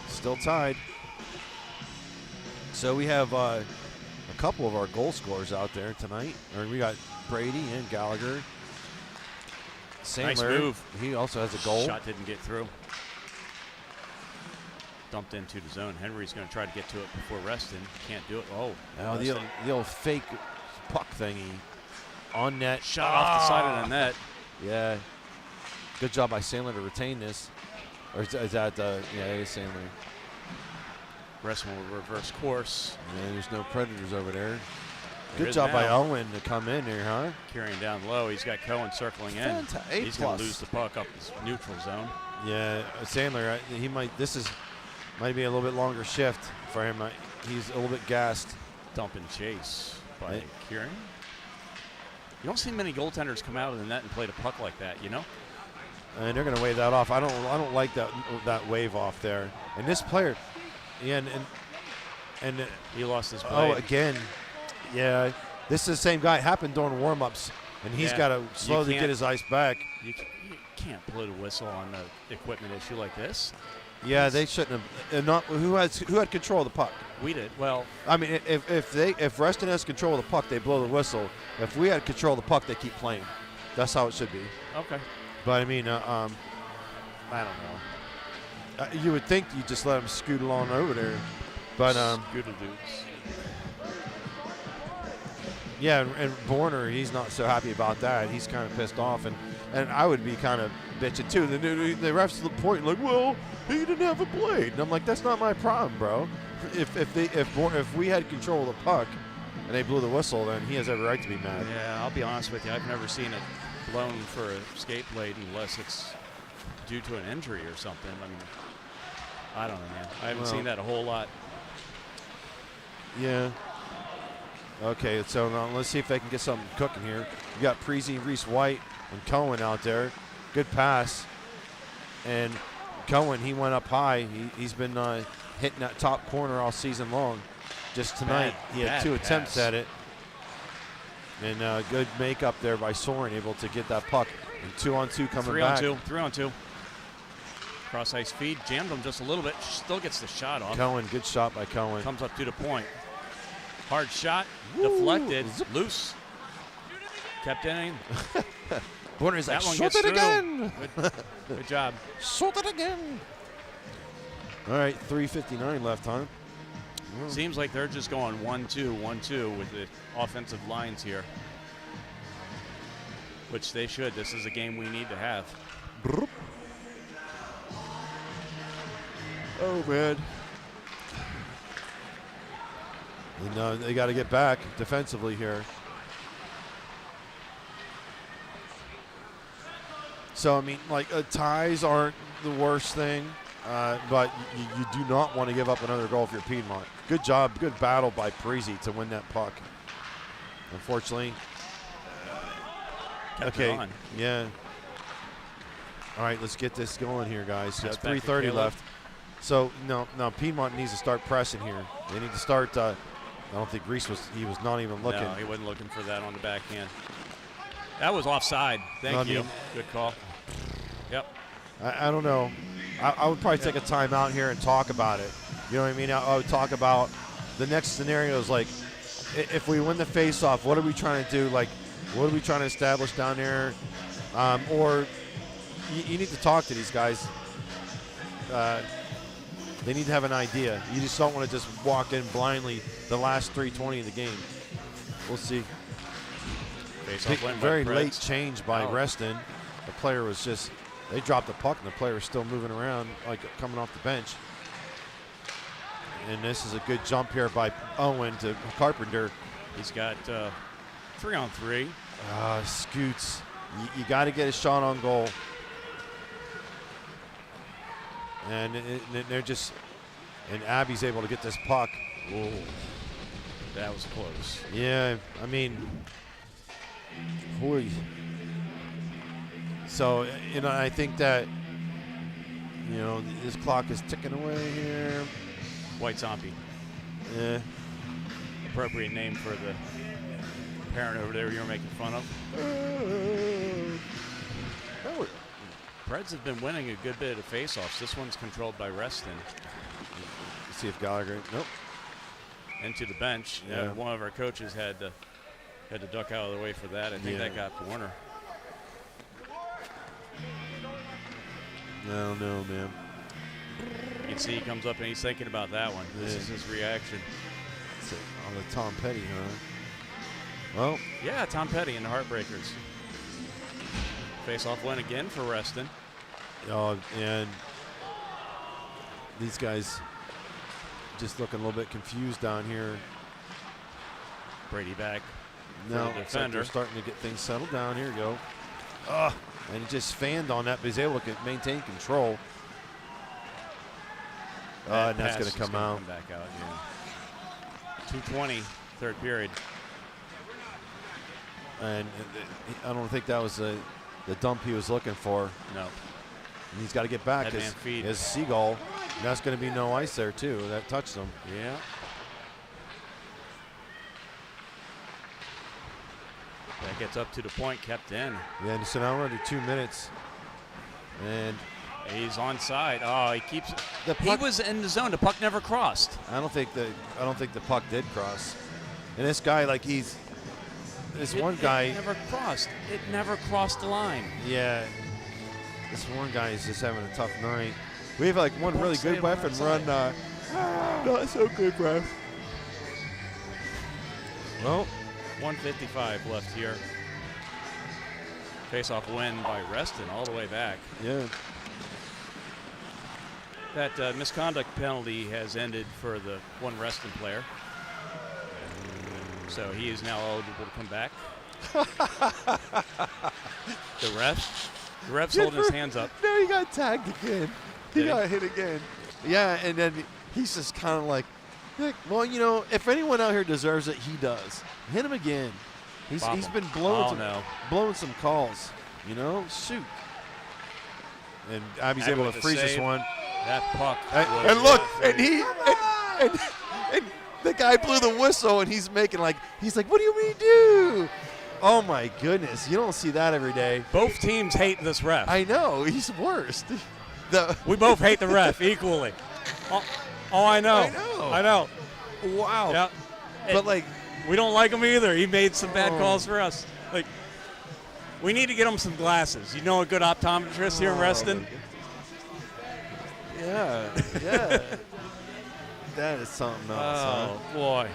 Still tied. So we have a couple of our goal scorers out there tonight. We got Brady and Gallagher. Sandler, nice move. He also has a goal. Shot didn't get through. Dumped into the zone. Henry's going to try to get to it before Reston. Can't do it. Oh, the old fake puck thingy on net. Shot off the side of the net. Yeah. Good job by Sandler to retain this. Or is that, yeah, it is Sandler. Reston will reverse course. Yeah, there's no Predators over there. Good job by Owen to come in there, huh? Carrying down low. He's got Cohen circling in. He's going to lose the puck up his neutral zone. Yeah, Sandler, might be a little bit longer shift for him. He's a little bit gassed. Dump and chase by Kieran. You don't see many goaltenders come out of the net and play the puck like that, you know? And they're going to wave that off. I don't like that wave off there. And this player, yeah, and he lost his play. Oh, again, yeah. This is the same guy. It happened during warm-ups, and he's got to slowly get his ice back. You can't blow the whistle on an equipment issue like this. Yeah, they shouldn't have. Who had control of the puck? We did. Well, I mean, if Reston has control of the puck, they blow the whistle. If we had control of the puck, they keep playing. That's how it should be. Okay. But I mean, I don't know. You would think you just let them scoot along over there, but Scoodle dudes. Yeah, and Borner, he's not so happy about that. He's kind of pissed off, and I would be kind of bitching too. The refs to the point like, well, he didn't have a blade, and I'm like, that's not my problem, bro. If we had control of the puck and they blew the whistle, then he has every right to be mad. Yeah, I'll be honest with you. I've never seen it blown for a skate blade unless it's due to an injury or something. I mean, I don't know, man. I haven't seen that a whole lot. Yeah. Okay, so now let's see if they can get something cooking here. You got Preezy, Reese White, and Cohen out there. Good pass. And Cohen, he went up high. He's been hitting that top corner all season long. Just tonight, he had 2 attempts at it. And good makeup there by Soren, able to get that puck. And 2-on-2 coming back. 3-on-2. Cross ice feed, jammed him just a little bit. Still gets the shot off. Cohen, good shot by Cohen. Comes up to the point. Hard shot, deflected, loose. kept in. Border's like, That one shoot gets it through. again. Good job. Shoot it again. All right, 3:59 left, huh? Seems like they're just going 1-2, 1-2 with the offensive lines here, which they should. This is a game we need to have. Oh, man. And, they got to get back defensively here. So, I mean, like, ties aren't the worst thing, but you do not want to give up another goal if you're Piedmont. Good job, good battle by Parisi to win that puck. Unfortunately. Kept it Okay, on. yeah. All right, let's get this going here, guys. That's Got back to 3:30 Caleb. left. So, no, Piedmont needs to start pressing here. They need to start. I don't think Reese was not even looking. No, he wasn't looking for that on the backhand. That was offside. Thank you. Good call. Yep. I don't know. I would probably take a timeout here and talk about it. You know what I mean? I would talk about the next scenarios, like if we win the face-off, what are we trying to do? Like, what are we trying to establish down there? Or you need to talk to these guys. They need to have an idea. You just don't want to just walk in blindly the last 3:20 of the game. We'll see. Face-off win by Very Preds. late change by Oh. Reston. The player was just, they dropped the puck and the player was still moving around like coming off the bench. And this is a good jump here by Owen to Carpenter. He's got 3-on-3. Scoots. You got to get a shot on goal. And they're just, and Abby's able to get this puck. Whoa. That was close. Yeah, I mean, boy. So, I think that, this clock is ticking away here. White Zombie. Yeah. Appropriate name for the parent over there you were making fun of. Preds have been winning a good bit of face-offs. This one's controlled by Reston. Let's see if Gallagher, nope. Into the bench. Yeah. One of our coaches had to duck out of the way for that. I think that got Warner. No, man. You can see he comes up and he's thinking about that one. This is his reaction. On the Tom Petty, huh? Well, Yeah, Tom Petty and the Heartbreakers. Face-off win again for Reston. and these guys just looking a little bit confused down here. Brady back. Now, the looks like defender. they're starting to get things settled down. Here you go. And he just fanned on that, but he's able to maintain control. And that's going to come out. Come back out, yeah. 2:20, third period. And I don't think that was the dump he was looking for. No. And he's got to get back. Headman feed. His Seagull. And that's going to be no ice there, too. That touched him. Yeah. That gets up to the point, kept in. Yeah, and so now we're under 2 minutes. And He's onside. Oh, he keeps. the He puck, was in the zone. The puck never crossed. I don't think the puck did cross. And this guy, like this one guy. It never crossed. It never crossed the line. Yeah. This one guy is just having a tough night. We have like one really Stay good ref and onside. run. Not so good ref. Well, 1:55 left here. Face-off win by Reston all the way back. yeah. That misconduct penalty has ended for the one Reston player. So he is now eligible to come back. The ref's holding his hands up. No, he got tagged again. He Did he? got hit again. Yeah, and then he's just kind of like, well, if anyone out here deserves it, he does. Hit him again. He's Bop he's him. been blowing Oh, blowing some calls. Shoot. And Abby's Abby able with to the freeze this save. one. That puck. was And look, not and free. and the guy blew the whistle, and he's like, what do you mean do? Oh my goodness, you don't see that every day. Both teams hate this ref. I know, he's worst. We both hate the ref equally. Oh, I know. I know. Wow. Yeah. But like, We don't like him either. He made some bad Oh. calls for us. Like, We need to get him some glasses. You know a good optometrist here in Reston? Yeah, yeah. That is something else. Oh, boy.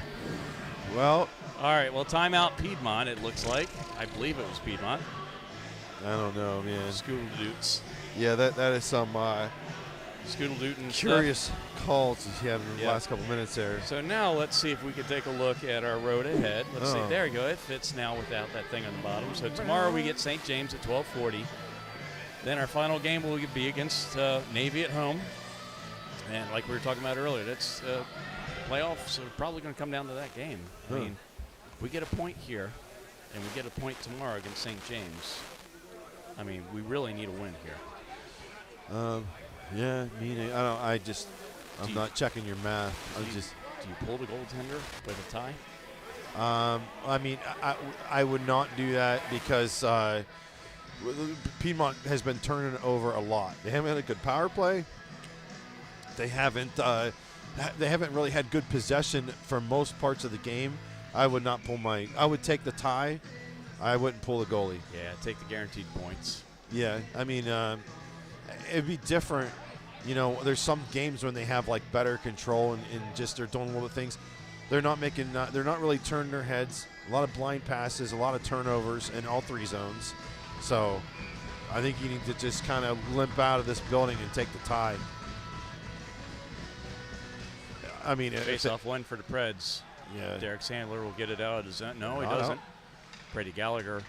Well, All right, well, timeout Piedmont, it looks like. I believe it was Piedmont. I don't know, man. Scoodle-doots. Yeah, that is some Scoodle-dootin' curious calls he's had in the Yeah. last couple minutes there. So now let's see if we can take a look at our road ahead. Let's see. Oh. There you go. It fits now without that thing on the bottom. So tomorrow we get St. James at 12:40. Then our final game will be against Navy at home. And like we were talking about earlier, that's playoffs are probably going to come down to that game. I Huh. mean, we get a point here, and we get a point tomorrow against St. James. I mean, we really need a win here. Yeah, I'm not checking your math. Do you pull the goaltender with a tie? I mean, I would not do that because Piedmont has been turning over a lot. They haven't had a good power play. They haven't really had good possession for most parts of the game. I would not pull I would take the tie. I wouldn't pull the goalie. Yeah, take the guaranteed points. Yeah, I mean, it'd be different. You know, there's some games when they have like better control and just they're doing little things. They're not really turning their heads. A lot of blind passes, a lot of turnovers in all three zones. So I think you need to just kind of limp out of this building and take the tie. I mean, Face-off win for the Preds. Yeah. Derek Sandler will get it out of his zone. No, he No, no. doesn't. Brady Gallagher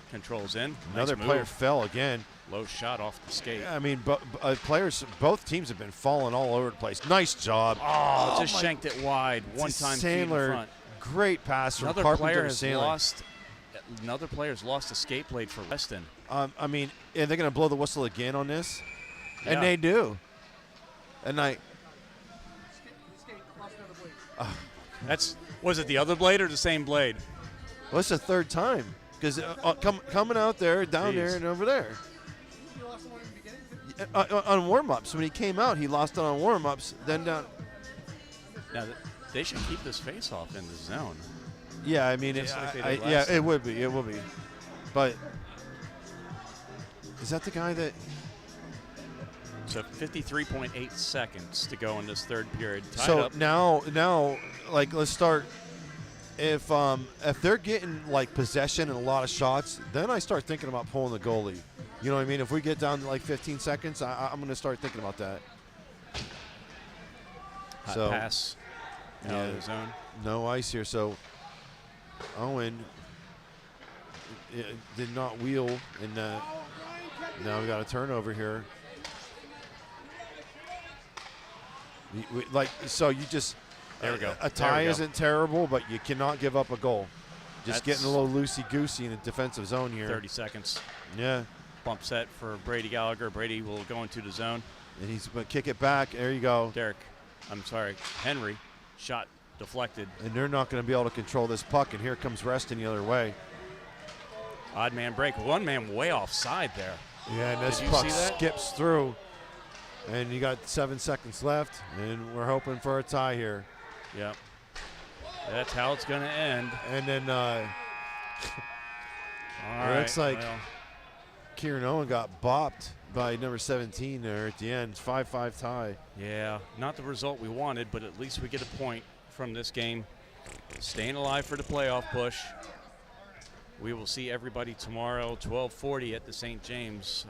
controls in. Another Nice player move. fell again. Low shot off the skate. I mean, players, both teams have been falling all over the place. Nice job. Oh, just my- shanked it wide. One-time feed in Sandler, front. great pass from Another Carpenter player to has Sandler. lost. Another player's lost a skate blade for Reston. I mean, and they're going to blow the whistle again on this, Yeah. and they do. And Was it the other blade or the same blade? well, it's the third time because coming out there, down Jeez. there, and over there. On warm-ups, when he came out, he lost it on warm-ups. Then down. Now, they should keep this face-off in the zone. Yeah, I mean, Just like they did yeah, last it time. would be, it will be. But is that the guy that? So 53.8 seconds to go in this third period. Tied So up. now, like, let's start. If they're getting like possession and a lot of shots, then I start thinking about pulling the goalie. You know what I mean? If we get down to like 15 seconds, I'm going to start thinking about that. Hot so pass out of the zone. no ice here. So Owen did not wheel, and now we got a turnover here. So you just There we go. A There tie we go. isn't terrible, but you cannot give up a goal. Just That's- getting a little loosey-goosey in the defensive zone here. 30 seconds. Yeah, Bump set for Brady Gallagher. Brady will go into the zone. and he's going to kick it back. There you go. Henry, shot deflected. And they're not going to be able to control this puck, and here comes Reston the other way. Odd man break. One man way offside there. Yeah, and this Did you puck see that? skips through. And you got 7 seconds left, and we're hoping for a tie here. Yep. That's how it's going to end. And then All right. looks like well, Kieran Owen got bopped by number 17 there at the end. 5-5 tie. yeah, not the result we wanted, but at least we get a point from this game. Staying alive for the playoff push. We will see everybody tomorrow, 12:40 at the St. James.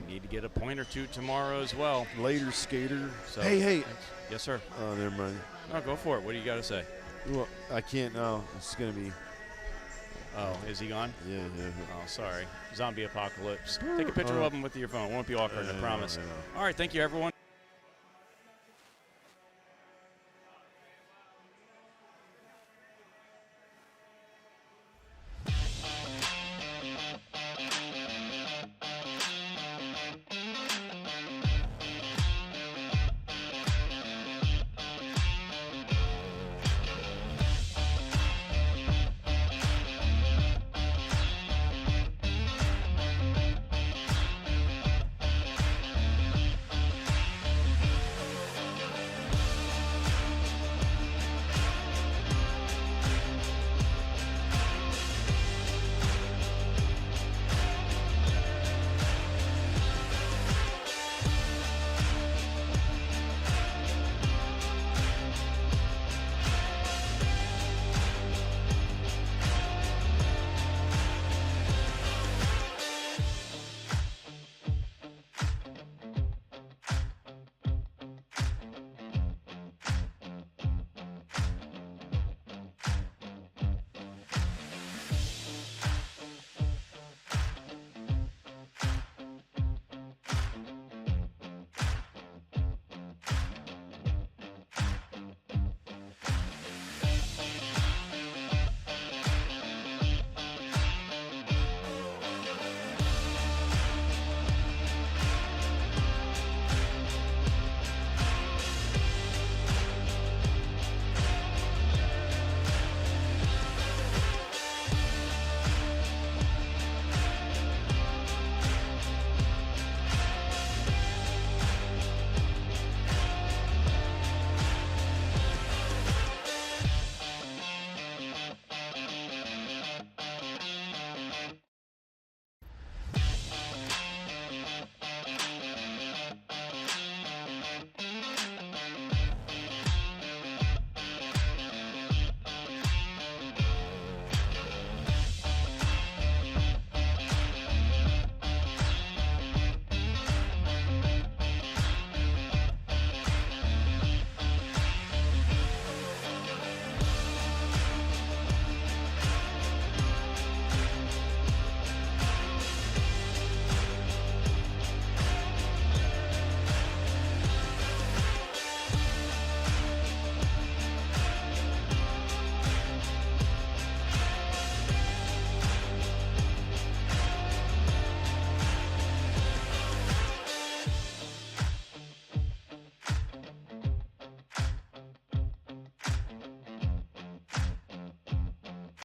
We need to get a point or two tomorrow as well. Later, skater. So, Hey. Yes, sir. Oh, never mind. No, go for it. What do you got to say? Well, I can't now. It's going to be. Oh, is he gone? Yeah. Oh, sorry. Zombie apocalypse. Take a picture of him with your phone. It won't be awkward, I promise. I know. All right, thank you, everyone.